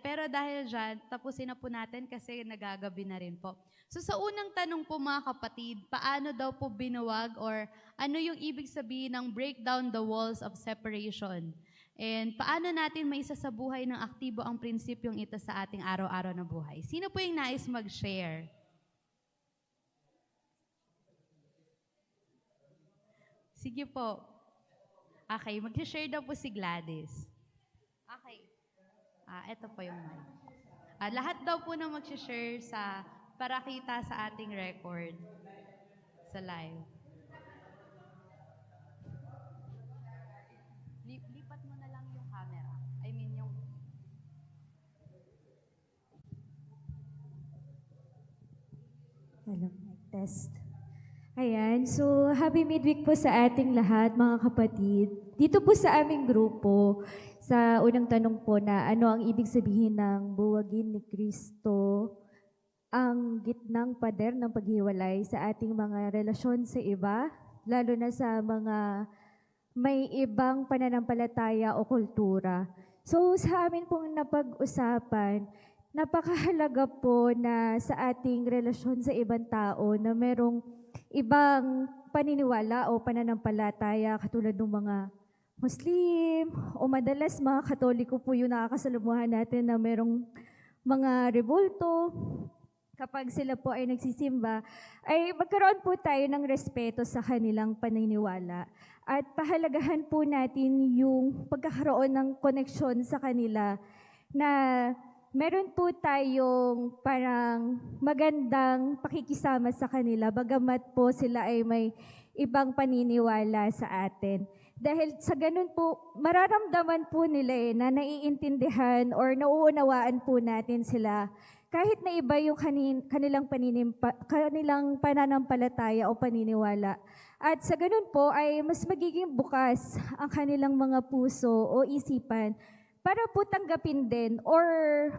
dyan, tapusin na po natin kasi nagagabi na rin po. So, sa unang tanong po mga kapatid, paano daw po binuwag or ano yung ibig sabihin ng break down the walls of separation? And paano natin maisa sa buhay ng aktibo ang prinsipyong ito sa ating araw-araw na buhay? Sino po yung nais mag-share? Sige po. Okay, mag-share daw po si Gladys. Okay. Ito po yung mic. Lahat daw po na mag-share para kita sa ating record sa live. Lipat mo na lang yung camera. I mean yung... Hello, mic test. Ayan, so happy midweek po sa ating lahat mga kapatid. Dito po sa aming grupo, sa unang tanong po na ano ang ibig sabihin ng buwagin ni Kristo, ang gitnang pader ng paghiwalay sa ating mga relasyon sa iba, lalo na sa mga may ibang pananampalataya o kultura. So sa amin pong napag-usapan, napakahalaga po na sa ating relasyon sa ibang tao na merong ibang paniniwala o pananampalataya katulad ng mga Muslim o madalas mga Katoliko po yung nakakasalamuhan natin na merong mga rebulto. Kapag sila po ay nagsisimba, ay magkaroon po tayo ng respeto sa kanilang paniniwala. At pahalagahan po natin yung pagkakaroon ng koneksyon sa kanila na meron po tayong parang magandang pakikisama sa kanila, bagamat po sila ay may ibang paniniwala sa atin. Dahil sa ganun po, mararamdaman po nila na naiintindihan or nauunawaan po natin sila kahit na iba yung kanilang pananampalataya o paniniwala. At sa ganun po ay mas magiging bukas ang kanilang mga puso o isipan para po tanggapin din or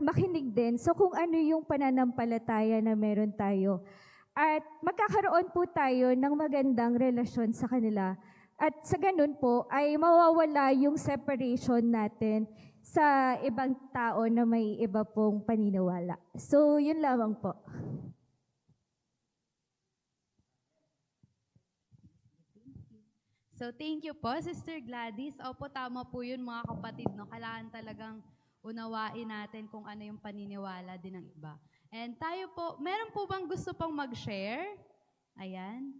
makinig din so kung ano yung pananampalataya na meron tayo. At magkakaroon po tayo ng magandang relasyon sa kanila. At sa ganun po ay mawawala yung separation natin sa ibang tao na may iba pong paniniwala. So, yun lamang po. So, thank you po, Sister Gladys. Opo, tama po yun mga kapatid. No? Kailangan talagang unawain natin kung ano yung paniniwala din ng iba. And tayo po, meron po bang gusto pang mag-share? Ayan.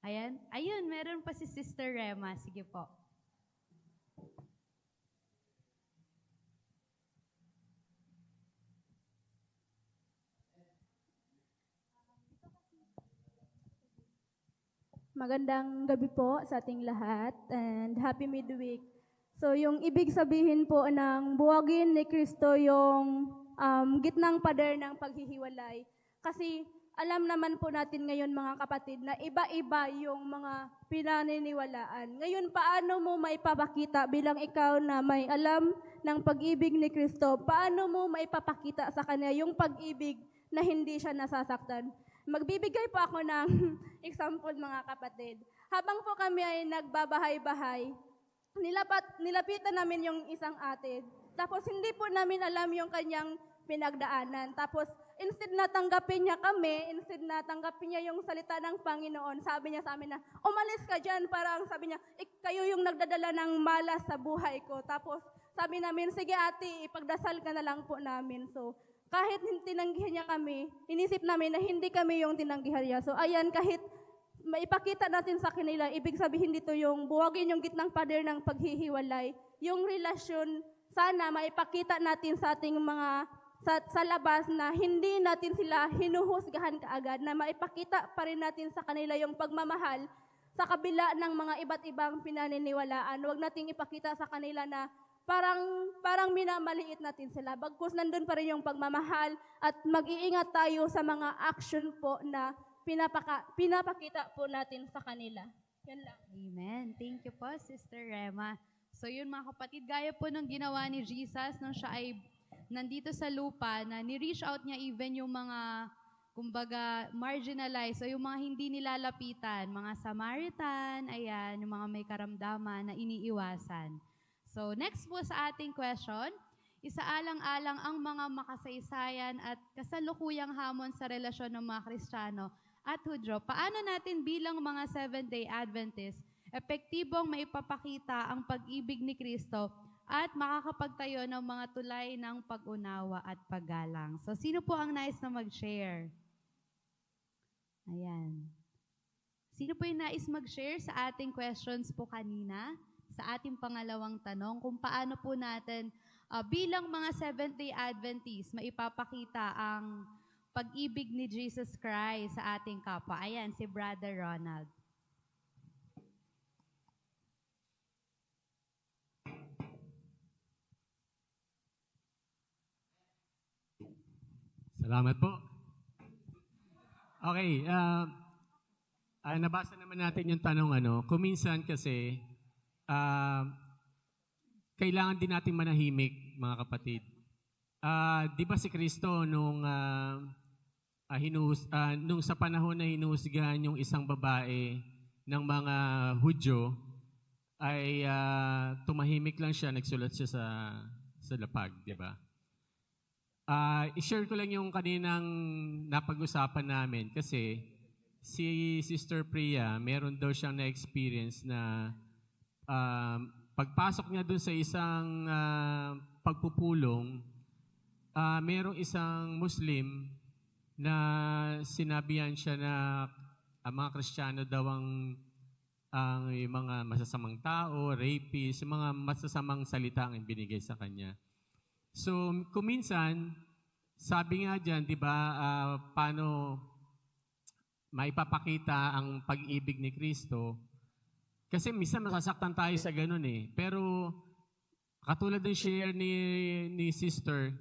Ayan. Ayun, meron pa si Sister Rema. Sige po. Magandang gabi po sa ating lahat and happy midweek. So yung ibig sabihin po ng buwagin ni Kristo yung gitnang pader ng paghihiwalay. Kasi alam naman po natin ngayon mga kapatid na iba-iba yung mga pinaniniwalaan. Ngayon paano mo maipapakita bilang ikaw na may alam ng pag-ibig ni Kristo, paano mo maipapakita sa kanya yung pag-ibig na hindi siya nasasaktan? Magbibigay po ako ng example mga kapatid. Habang po kami ay nagbabahay-bahay, nilapitan namin yung isang ate. Tapos hindi po namin alam yung kanyang pinagdaanan. Tapos instead na tanggapin niya yung salita ng Panginoon, sabi niya sa amin na, umalis ka dyan, parang sabi niya, kayo yung nagdadala ng malas sa buhay ko. Tapos sabi namin, sige ate, ipagdasal ka na lang po namin. So, kahit tinanggihan niya kami, inisip namin na hindi kami yung tinanggihan niya. So, ayan, kahit maipakita natin sa kanila, ibig sabihin dito yung buwagin yung gitnang pader ng paghihiwalay, yung relasyon, sana maipakita natin sa ating mga sa labas na hindi natin sila hinuhusgahan kaagad, na maipakita pa rin natin sa kanila yung pagmamahal sa kabila ng mga iba't ibang pinaniniwalaan. Huwag nating ipakita sa kanila na parang minamaliit natin sila. Bagkus nandun pa rin yung pagmamahal at mag-iingat tayo sa mga action po na pinapakita po natin sa kanila. Yan lang. Amen. Thank you po, Sister Rema. So yun mga kapatid, gaya po ng ginawa ni Jesus nung siya ay nandito sa lupa, na ni-reach out niya even yung mga, kumbaga, marginalized, o yung mga hindi nilalapitan, mga Samaritan, ayan, yung mga may karamdaman na iniiwasan. So next po sa ating question, isaalang-alang ang mga makasaysayan at kasalukuyang hamon sa relasyon ng mga Kristiyano at Hudyo. Paano natin bilang mga Seventh-day Adventists epektibong maipapakita ang pag-ibig ni Kristo at makakapagtayo ng mga tulay ng pag-unawa at paggalang? So, sino po ang nais na mag-share? Ayan. Sino po yung nais mag-share sa ating questions po kanina? Sa ating pangalawang tanong, kung paano po natin bilang mga Seventh-day Adventists maipapakita ang pag-ibig ni Jesus Christ sa ating kapwa. Ayan, si Brother Ronald. Salamat po. Okay, nabasa naman natin yung tanong kuminsan kasi kailangan din natin manahimik, mga kapatid. Di ba si Kristo nung sa panahon na hinuhusgahan yung isang babae ng mga Hudyo, ay tumahimik lang siya, nagsulat siya sa lapag, di ba? I-share ko lang yung kaninang napag-usapan namin kasi si Sister Priya, meron daw siyang na-experience na pagpasok niya dun sa isang pagpupulong, merong isang Muslim na sinabihan siya na ang mga Kristiyano daw ang yung mga masasamang tao, rapist, yung mga masasamang salita ang binigay sa kanya. So, kuminsan, sabi nga dyan, di ba, paano maipapakita ang pag-ibig ni Kristo? Kasi minsan masasaktan tayo sa ganun eh. Pero, katulad ng share ni Sister,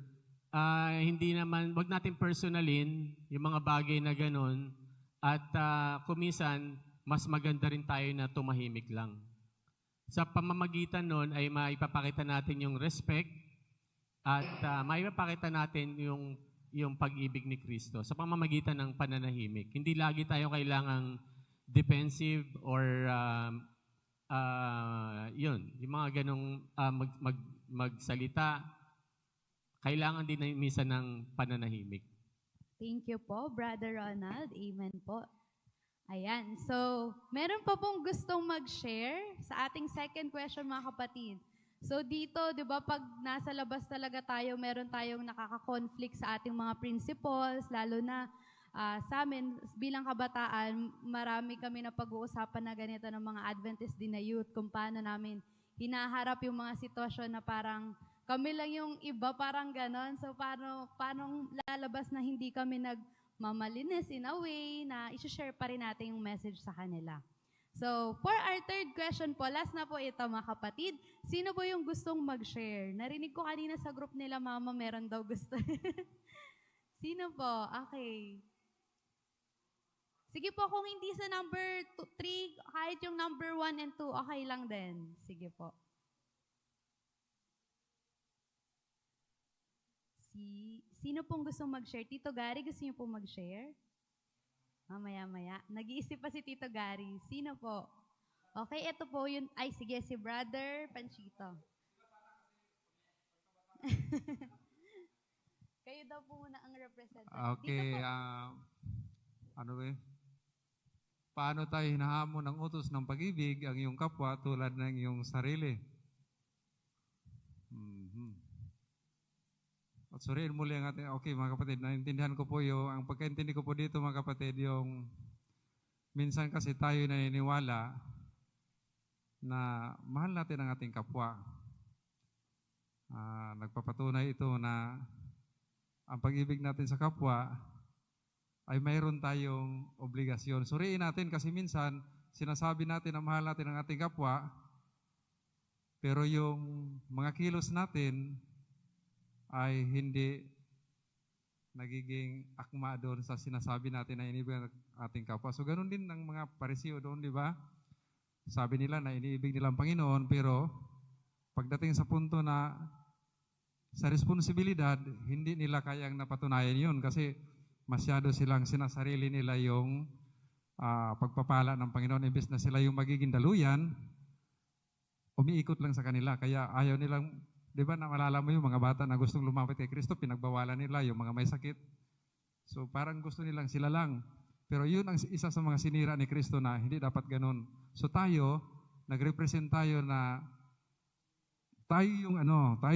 hindi naman, wag natin personalin yung mga bagay na ganun. At kuminsan, mas maganda rin tayo na tumahimik lang. Sa pamamagitan nun ay maipapakita natin yung respect, at maipapakita natin yung pag-ibig ni Kristo sa pamamagitan ng pananahimik. Hindi lagi tayo kailangang defensive or yung mga ganong magsalita. Kailangan din minsan ng pananahimik. Thank you po, Brother Ronald. Amen po. Ayan. So, meron pa pong gustong mag-share sa ating second question, mga kapatid. So dito, di ba, pag nasa labas talaga tayo, meron tayong nakaka-conflict sa ating mga principles, lalo na sa amin, bilang kabataan, marami kami na pag-uusapan na ganito ng mga Adventist din na youth, kung paano namin hinaharap yung mga sitwasyon na parang kami lang yung iba, parang ganon. So paano lalabas na hindi kami nagmamalinis in a way na isi-share pa rin natin yung message sa kanila. So, for our third question po, last na po ito, mga kapatid. Sino po yung gustong mag-share? Narinig ko kanina sa group nila, Mama, meron daw gusto. Sino po? Okay. Sige po, kung hindi sa number 3, kahit yung number 1 and 2, okay lang din. Sige po. Sino pong gustong mag-share? Tito Gary, gusto niyo pong mag-share? Mamaya-maya. Nag-iisip pa si Tito Gary. Sino po? Okay, ito po yun. Ay, sige, si Brother Panchito. Kayo daw po muna ang representative. Okay, paano tayo hinahamon ng utos ng pag-ibig ang iyong kapwa tulad ng iyong sarili? At suriin muli ang ating, okay mga kapatid, naintindihan ko po ang pagkaintindi ko po dito mga kapatid, yung minsan kasi tayo naniniwala na mahal natin ang ating kapwa. Nagpapatunay ito na ang pag-ibig natin sa kapwa ay mayroon tayong obligasyon. Suriin natin kasi minsan sinasabi natin na mahal natin ang ating kapwa, pero yung mga kilos natin ay hindi nagiging akma doon sa sinasabi natin na inibig ang ating kapwa. So, ganun din ng mga Pariseo doon, di ba? sabi nila na iniibig nila ang Panginoon, pero pagdating sa punto na sa responsibilidad, hindi nila kayang napatunayan yun kasi masyado silang sinasarili nila yung pagpapala ng Panginoon. Imbes na sila yung magiging daluyan, umiikot lang sa kanila. Kaya ayaw nilang, di ba, naalala mo yung mga bata na gustong lumapit kay Kristo, pinagbawalan nila yung mga may sakit. So parang gusto nilang sila lang. Pero yun ang isa sa mga sinira ni Kristo na hindi dapat ganun. So tayo, nag-represent tayo na tayo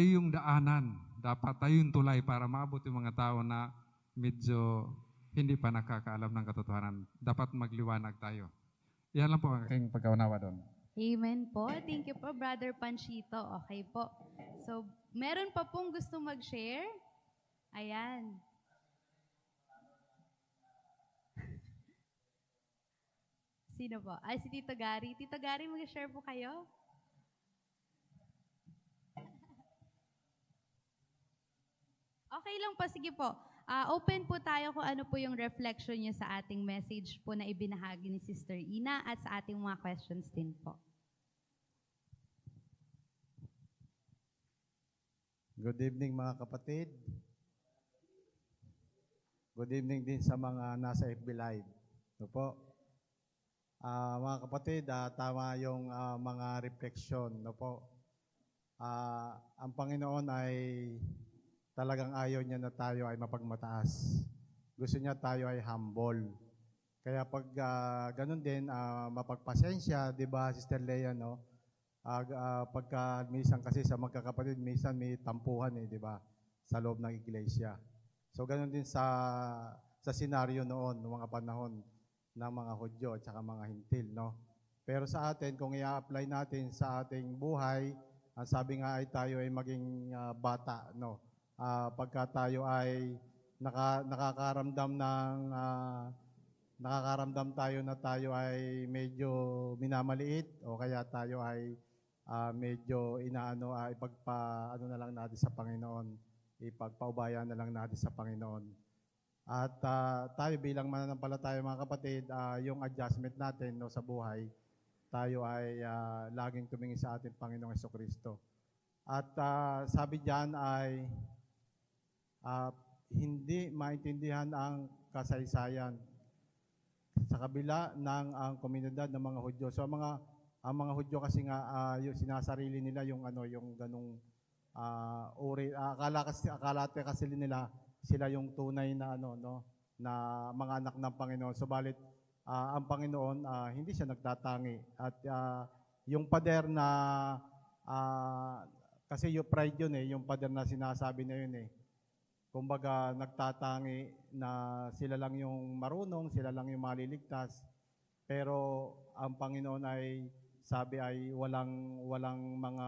yung daanan. Dapat tayo yung tulay para maabot yung mga tao na medyo hindi pa nakakaalam ng katotohanan. Dapat magliwanag tayo. Yan lang po ang aking pagkaunawa doon. Amen po. Thank you po, Brother Panchito. Okay po. So, meron pa pong gusto mag-share? Ayan. Sino po? Ay, si Tito Gary. Tito Gary, mag-share po kayo? Okay lang po. Sige po. Open po tayo kung ano po yung reflection niyo sa ating message po na ibinahagi ni Sister Ina at sa ating mga questions din po. Good evening mga kapatid. Good evening din sa mga nasa FB Live. Ito po. Mga kapatid, tama yung mga reflection. No po. Ang Panginoon ay talagang ayaw niya na tayo ay mapagmataas. Gusto niya tayo ay humble. Kaya pag ganun din, mapagpasensya, di ba, Sister Leia, no? Pagka minsan kasi sa magkakapatid, minsan may tampuhan di ba? Sa loob ng iglesia. So ganun din sa senaryo noon, noong mga panahon ng mga Hudyo at saka mga Hintil, no? Pero sa atin, kung i-apply natin sa ating buhay, ang sabi nga ay tayo ay maging bata, no? Pagka tayo ay nakakaramdam tayo na tayo ay medyo minamaliit o kaya tayo ay medyo ipagpaano na lang natin sa Panginoon, ipagpaubayan na lang natin sa Panginoon. At tayo bilang mananampalataya mga kapatid, yung adjustment natin no, sa buhay, tayo ay laging tumingin sa ating Panginoong Jesucristo. At sabi diyan ay hindi maintindihan ang kasaysayan sa kabila ng ang komunidad ng mga Hudyo. So ang mga Hudyo kasi nga yung sinasarili nila yung yung ganung uri, akala kasi nila sila yung tunay na na mga anak ng Panginoon. Subalit ang Panginoon hindi siya nagtatangi at yung pader na kasi yung pride yun yung pader na sinasabi na yun kumbaga nagtatangi na sila lang yung marunong, sila lang yung maliligtas. Pero ang Panginoon ay sabi ay walang mga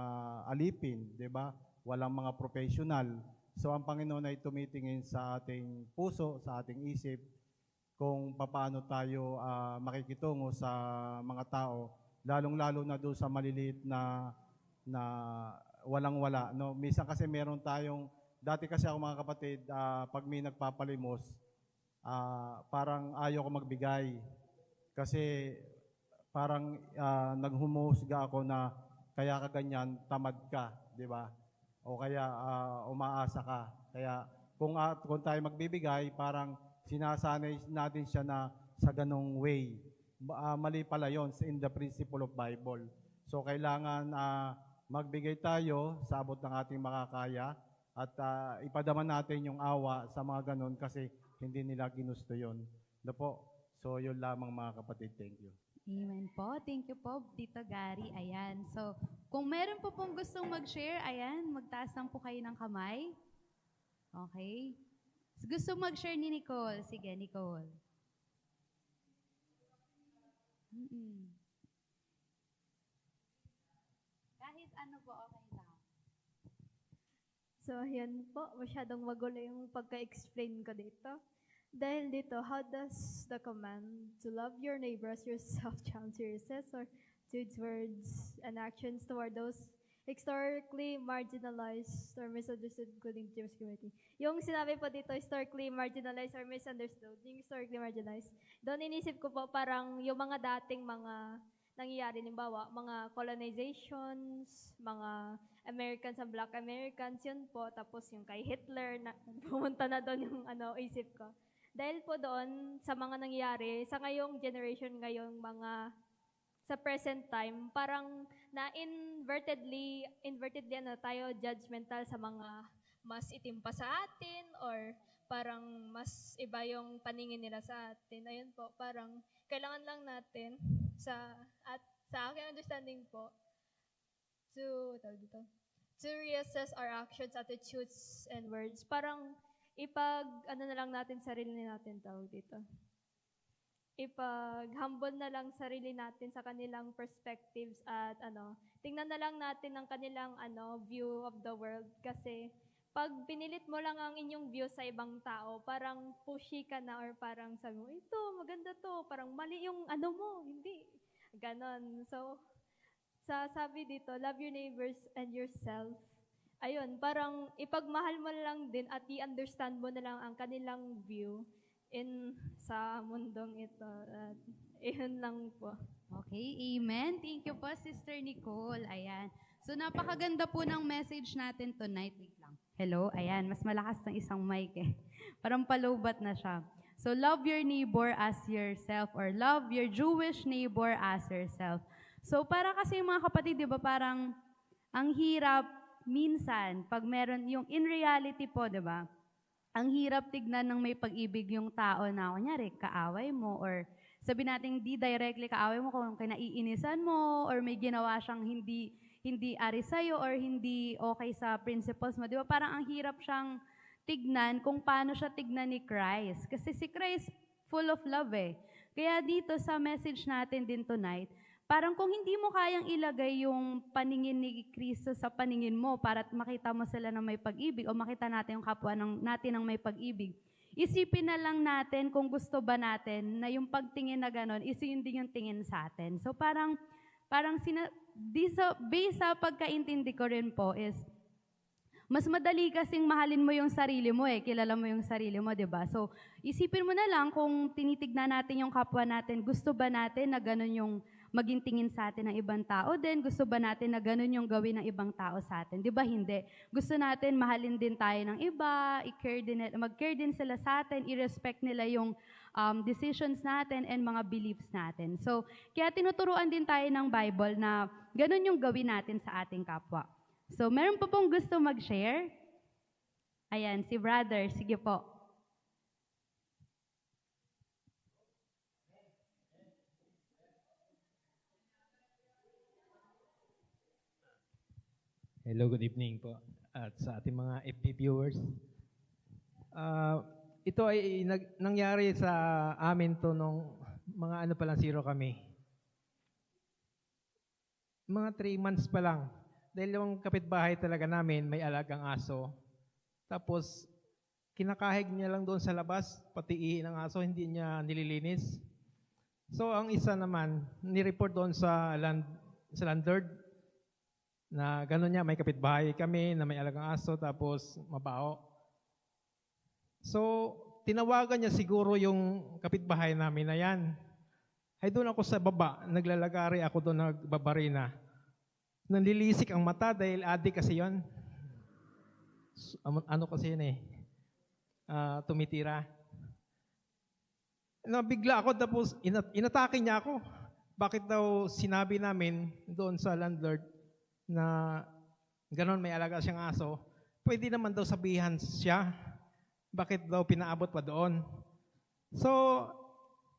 alipin, 'di ba? Walang mga professional. So ang Panginoon ay tumitingin sa ating puso, sa ating isip kung paano tayo makikitungo sa mga tao, lalong-lalo na doon sa maliliit na walang-wala, no? Minsan kasi meron tayong dati kasi ako mga kapatid, pag may nagpapalimos, parang ayaw ko magbigay. Kasi parang naghumusga ako na kaya ka ganyan, tamad ka, di ba? O kaya umaasa ka. Kaya kung tayo magbibigay, parang sinasanay natin siya na sa ganong way. Mali pala yun in the principle of Bible. So kailangan magbigay tayo sa abot ng ating makakaya at ipadama natin yung awa sa mga ganon kasi hindi nila ginusto yun. No po? So yun lamang mga kapatid. Thank you. Amen po. Thank you po, Tito Gary. Ayan. So, kung meron po pong gustong mag-share, ayan, magtaas lang po kayo ng kamay. Okay. Gusto mag-share ni Nicole. Sige, Nicole. Kahit ano po, okay lang. So, yan po. Masyadong magulo yung pagka-explain ko dito. Dahil dito, how does the command to love your neighbor as yourself challenge yourself or to words and actions toward those historically marginalized or misunderstood including the Jewish community? Yung sinabi po dito, historically marginalized or misunderstood, yung historically marginalized, doon inisip ko po parang yung mga dating mga nangyayari, limbawa, mga colonizations, mga Americans and Black Americans, yun po. Tapos yung kay Hitler, na, pumunta na doon yung isip ko. Dahil po doon, sa mga nangyayari, sa ngayong generation, ngayong sa present time, parang invertedly tayo judgmental sa mga mas itim pa sa atin or parang mas iba yung paningin nila sa atin. Ayun po, parang kailangan lang natin sa aking understanding po to reassess our actions, attitudes, and words. Parang na lang natin sarili natin ipag-humble na lang sarili natin sa kanilang perspectives at tingnan na lang natin ang kanilang view of the world kasi pag pinilit mo lang ang inyong view sa ibang tao, parang pushy ka na or parang sabi mo, ito, maganda to, parang mali yung mo, hindi. Ganon. So, sabi dito, love your neighbors and yourself. Ayun, parang ipagmahal mo lang din at i-understand mo na lang ang kanilang view sa mundong ito. At iyon lang po. Okay, amen. Thank you po, Sister Nicole. Ayan. So, napakaganda po ng message natin tonight. Wait lang. Hello? Ayan, mas malakas ng isang mic eh. Parang palubat na siya. So, love your neighbor as yourself or love your Jewish neighbor as yourself. So, para kasi mga kapatid, di ba, parang ang hirap minsan, pag meron yung in reality po, di ba, ang hirap tignan ng may pag-ibig yung tao na, kunyari, kaaway mo or sabi natin di directly kaaway mo kung kinaiinisan mo or may ginawa siyang hindi ari sa'yo or hindi okay sa principles mo. Di ba? Parang ang hirap siyang tignan kung paano siya tignan ni Christ. Kasi si Christ full of love eh. Kaya dito sa message natin din tonight, parang kung hindi mo kayang ilagay yung paningin ni Kristo sa paningin mo para makita mo sila ng may pag-ibig o makita natin yung kapwa natin ng may pag-ibig, isipin na lang natin kung gusto ba natin na yung pagtingin na gano'n, yun din yung tingin sa atin. So parang based sa pagkaintindi ko rin po is, mas madali kasing mahalin mo yung sarili mo eh, kilala mo yung sarili mo, di ba? So, isipin mo na lang kung tinitignan natin yung kapwa natin, gusto ba natin na ganun yung maging tingin sa atin ng ibang tao din? Gusto ba natin na ganun yung gawin ng ibang tao sa atin? Di ba hindi? Gusto natin mahalin din tayo ng iba, mag-care din sila sa atin, i-respect nila yung decisions natin and mga beliefs natin. So, kaya tinuturuan din tayo ng Bible na ganun yung gawin natin sa ating kapwa. So, meron pa pong gusto mag-share? Ayan, si brother. Sige po. Hello, good evening po. At sa ating mga FB viewers. Ito ay nangyari sa amin to nung mga pa lang zero kami. Mga 3 months pa lang. Dahil yung kapitbahay talaga namin may alagang aso. Tapos kinakahig niya lang doon sa labas, pati ihi ng aso, hindi niya nililinis. So ang isa naman, ni-report doon sa landlord na gano'n niya, may kapitbahay kami na may alagang aso tapos mabaho. So, tinawagan niya siguro yung kapitbahay namin na yan. Ay doon ako sa baba, naglalagari ako doon, nagbabarina. Nanlilisik ang mata dahil adik kasi yon. Ano kasi yun eh, tumitira. Nabigla ako tapos inatake niya ako. Bakit daw sinabi namin doon sa landlord na gano'n may alaga siyang aso, pwede naman daw sabihan siya. Bakit daw pinaabot pa doon? So,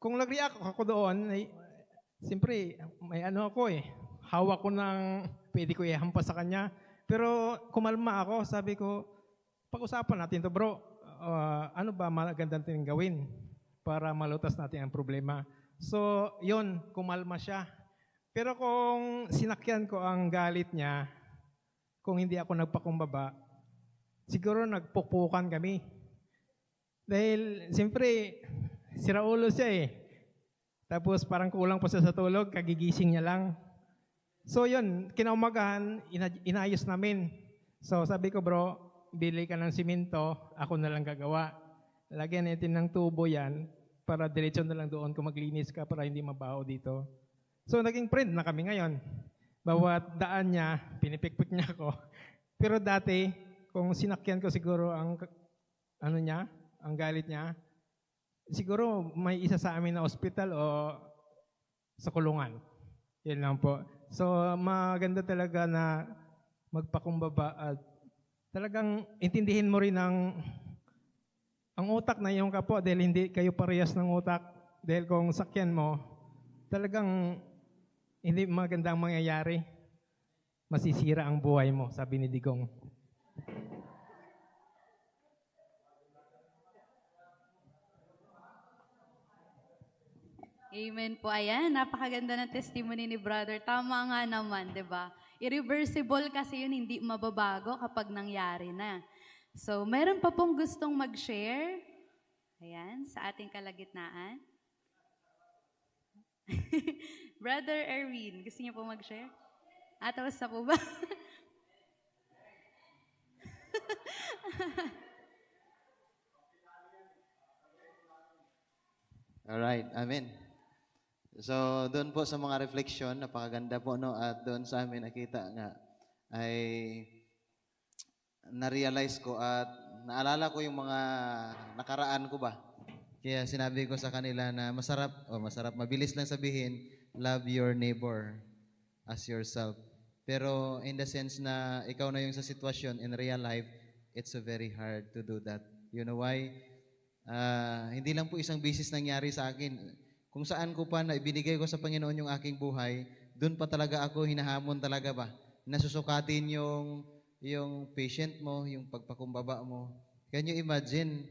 kung nag-react ako doon, siyempre, may ako eh. Hawak ko ng, pwede ko ihampas sa kanya. Pero kumalma ako, sabi ko, pag-usapan natin to bro. Ano ba maganda natin gawin para malutas natin ang problema? So, yun, kumalma siya. Pero kung sinakyan ko ang galit niya, kung hindi ako nagpakumbaba, siguro nagpupukan kami. Dahil, siyempre, siraulo siya eh. Tapos parang kulang pa siya sa tulog, kagigising niya lang. So yun, kinaumagahan, inayos namin. So sabi ko, bro, bili ka ng simento, ako na lang gagawa. Lagyan natin ng tubo yan, para diretso na lang doon kung maglinis ka para hindi mabaho dito. So naging friend na kami ngayon. Bawat daan niya, pinipikpik niya ako. Pero dati, kung sinakyan ko siguro ang ano niya, ang galit niya, siguro may isa sa amin na ospital o sa kulungan. Yan lang po. So maganda talaga na magpakumbaba at talagang intindihin mo rin ang utak na iyong kapwa dahil hindi kayo parehas ng utak. Dahil kung sakyan mo, talagang hindi magandang mangyayari. Masisira ang buhay mo, sabi ni Digong. Amen po. Ayan, napakaganda ng testimony ni brother. Tama nga naman, di ba? Irreversible kasi yun, hindi mababago kapag nangyari na. So, meron pa pong gustong mag-share. Ayan, sa ating kalagitnaan. Brother Erwin, gusto niyo po mag-share? Tapos na po ba? Alright, amen. So, doon po sa mga reflection, napakaganda po, no? At doon sa amin nakita nga, ay na-realize ko at naalala ko yung mga nakaraan ko ba. Kaya sinabi ko sa kanila na mabilis lang sabihin, love your neighbor as yourself. Pero in the sense na ikaw na yung sa sitwasyon in real life, it's so very hard to do that. You know why? Hindi lang po isang bisis nangyari sa akin. Kung saan ko pa na ibinigay ko sa Panginoon yung aking buhay, doon pa talaga ako hinahamon talaga ba? Nasusukatin yung patient mo, yung pagpakumbaba mo. Can you imagine,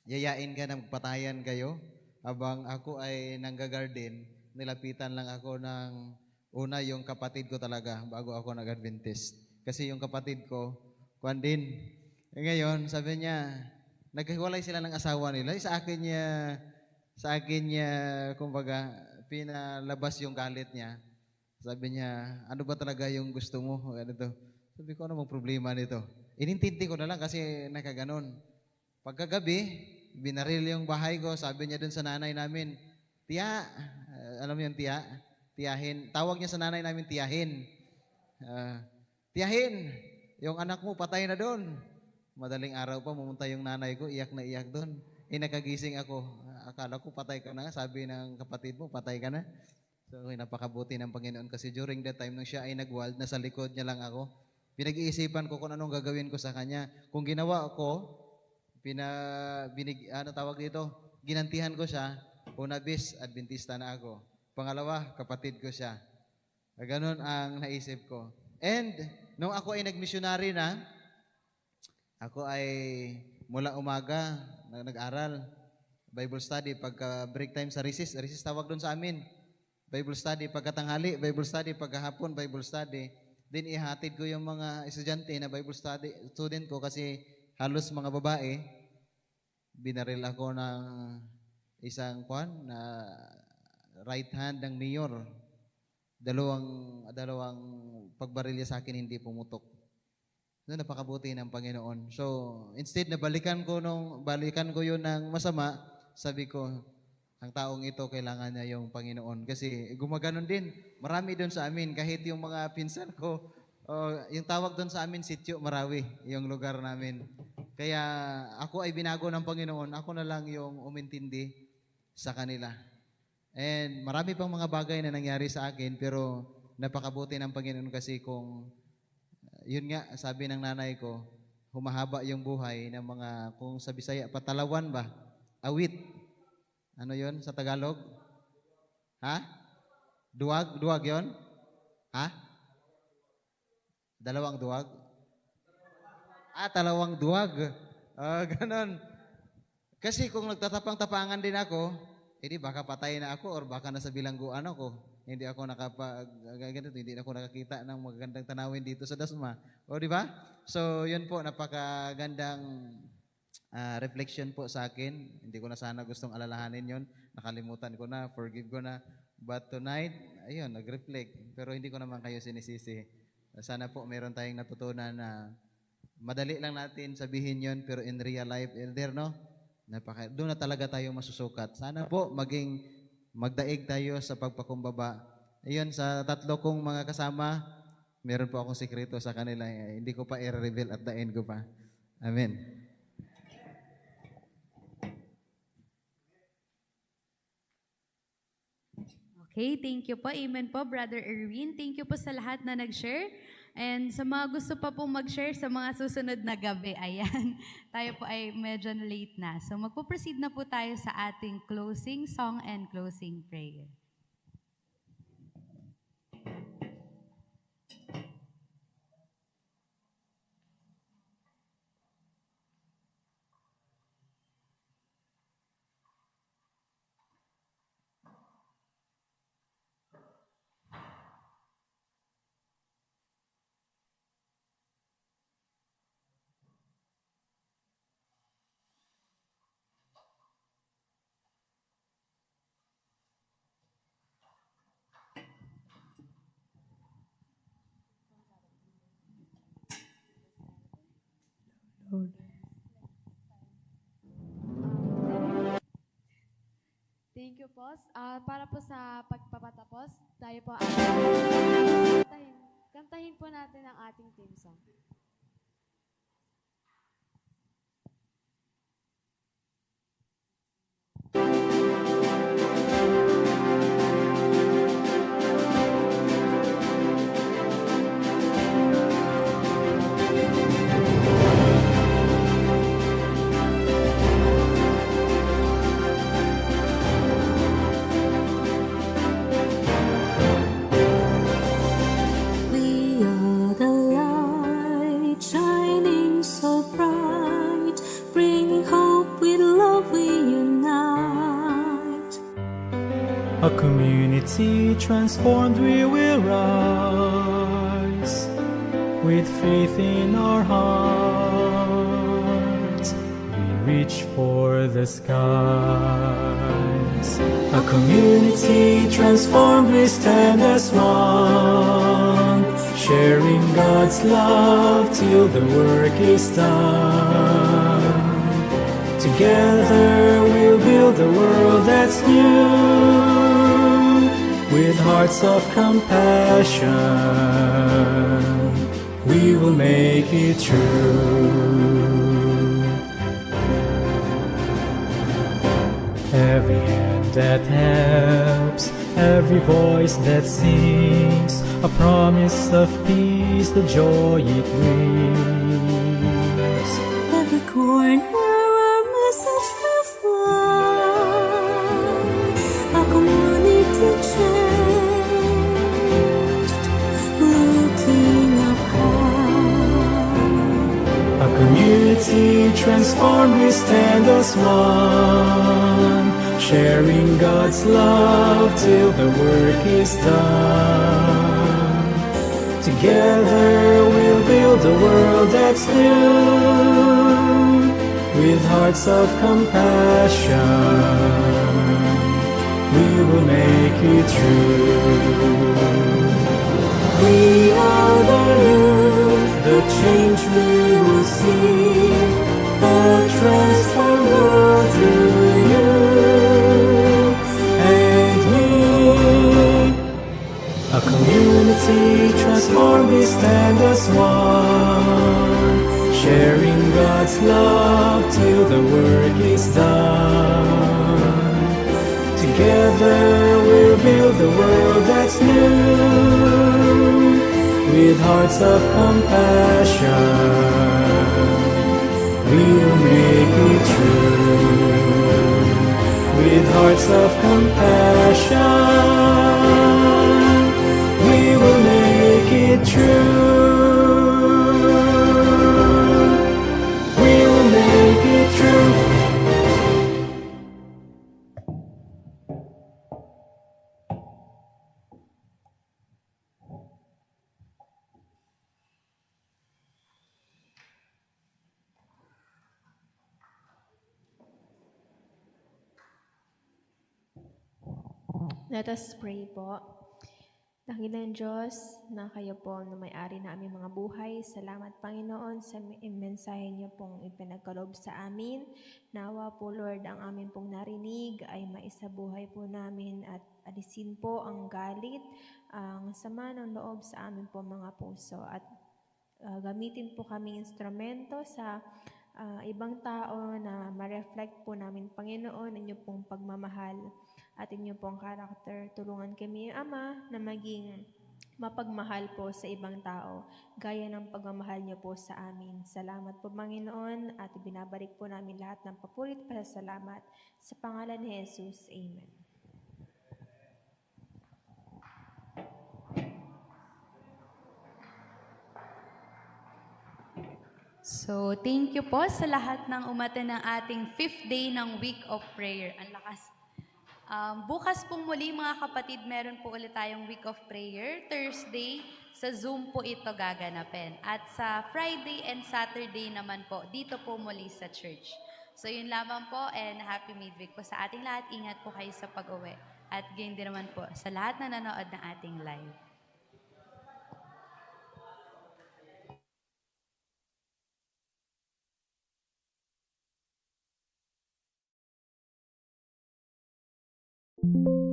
yayain ka na magpatayan kayo, habang ako ay nanggagarden, nilapitan lang ako ng una yung kapatid ko talaga, bago ako nag-Adventist. Kasi yung kapatid ko, kuwan din. Ngayon, sabi niya, naghiwalay sila ng asawa nila. Sa akin niya, kumbaga, pinalabas yung galit niya. Sabi niya, ano ba talaga yung gusto mo? Ganito. Sabi ko, ano mong problema nito? Inintindi ko na lang kasi nakaganon. Pagkagabi, binaril yung bahay ko. Sabi niya dun sa nanay namin, tiya, alam mo yung tiya? Tiyahin. Tawag niya sa nanay namin, tiyahin. Tiyahin, yung anak mo patay na doon. Madaling araw pa, pumunta yung nanay ko, iyak na iyak doon. Nakagising ako. Akala ko patay ka na. Sabi ng kapatid mo, patay ka na. So, napakabuti ng Panginoon kasi during that time nung siya ay nag-wild, nasa likod niya lang ako. Pinag-iisipan ko kung anong gagawin ko sa kanya. Kung ginawa ko, ginantihan ko siya. Una bis, Adventista na ako. Pangalawa, kapatid ko siya. Ganon ang naisip ko. And, nung ako ay nag-missionary na, ako ay mula umaga nag-aral, Bible study, pagka break time sa recess tawag doon sa amin, Bible study, pagkatanghali, Bible study, pagkahapon, Bible study. Then ihatid ko yung mga estudyante na Bible study, student ko kasi halos mga babae. Binaril ako ng isang na right hand ng mayor. Dalawang pagbarilya sa akin hindi pumutok. So, napakabuti ng Panginoon. So, instead na balikan ko yun ng masama, sabi ko, ang taong ito, kailangan niya yung Panginoon. Kasi gumaganon din. Marami doon sa amin. Kahit yung mga pinsan ko, yung tawag doon sa amin, Sitio Marawi, yung lugar namin. Kaya ako ay binago ng Panginoon. Ako na lang yung umintindi sa kanila. And marami pang mga bagay na nangyari sa akin, pero napakabuti ng Panginoon kasi yun nga, sabi ng nanay ko, humahaba yung buhay ng mga, kung sa Bisaya, patalawan ba? Awit. Ano yun sa Tagalog? Ha? Duwag? Duwag yun? Ha? Dalawang duwag? Talawang duwag. Ganon. Kasi kung nagtatapang-tapangan din ako, baka patay na ako or baka nasa bilangguan ako. Hindi ako hindi ako nakakita ng magagandang tanawin dito sa Dasma. O di ba? So, yun po, napakagandang reflection po sa akin. Hindi ko na sana gustong alalahanin yun. Nakalimutan ko na, forgive ko na. But tonight, ayun, nag-reflect. Pero hindi ko naman kayo sinisisi. Sana po meron tayong natutunan na madali lang natin sabihin yun, pero in real life, elder, no? Doon na talaga tayo masusukat. Sana po maging magdaig tayo sa pagpakumbaba. Ayun, sa tatlo kong mga kasama, meron po akong sekreto sa kanila. Hindi ko pa i-reveal at the end ko pa. Amen. Okay, thank you po. Amen po, Brother Erwin. Thank you po sa lahat na nag-share. And sa mga gusto pa pong mag-share sa mga susunod na gabi, ayan, tayo po ay medyo late na. So magpo-proceed na po tayo sa ating closing song and closing prayer. Thank you po. Para po sa pagpapatapos, tayo po ay kantahin po natin ang ating theme song. We are the light shining so bright, bringing hope with love we unite. A community transformed, we will rise with faith in our hearts. We reach for the skies. A community transformed, we stand as one, sharing God's love till the work is done. Together we'll build a world that's new, with hearts of compassion. We will make it true. Every hand that helps, every voice that sings, a promise of peace, the joy it brings. Every corner our message will fly, a community changed, looking up high. A community transformed, we stand as one, sharing God's love till the work is done. Together we'll build a world that's new, with hearts of compassion. We will make it true. We are the youth, the change we will see, the transformed world through you and me. A community transformed, we stand as one, sharing God's love till the work is done. Together we'll build a world that's new, with hearts of compassion. We will make it true, with hearts of compassion. We will make it true. We will make it true. Let us pray po. Dakilang Diyos na kayo po na may-ari na aming mga buhay. Salamat Panginoon sa mensahe niyo pong ipinagkaloob sa amin. Nawa po Lord ang amin pong narinig ay maisabuhay po namin at alisin po ang galit, ang sama ng loob sa amin po mga puso. At gamitin po kami instrumento sa ibang tao na ma-reflect po namin Panginoon inyo pong pagmamahal at inyo pong karakter. Tulungan kami, Ama, na maging mapagmahal po sa ibang tao, gaya ng pagmamahal niyo po sa amin. Salamat po, Panginoon, at binabalik po namin lahat ng papurit para salamat. Sa pangalan ni Jesus, Amen. So, thank you po sa lahat ng umaten ng ating 5th day ng Week of Prayer. Ang lakas. Bukas pong muli mga kapatid, meron po ulit tayong Week of Prayer. Thursday, sa Zoom po ito gaganapin. At sa Friday and Saturday naman po, dito po muli sa church. So yun lamang po and happy midweek po sa ating lahat. Ingat po kayo sa pag-uwi. At gayon din naman po sa lahat na nanood ng ating live. Thank you.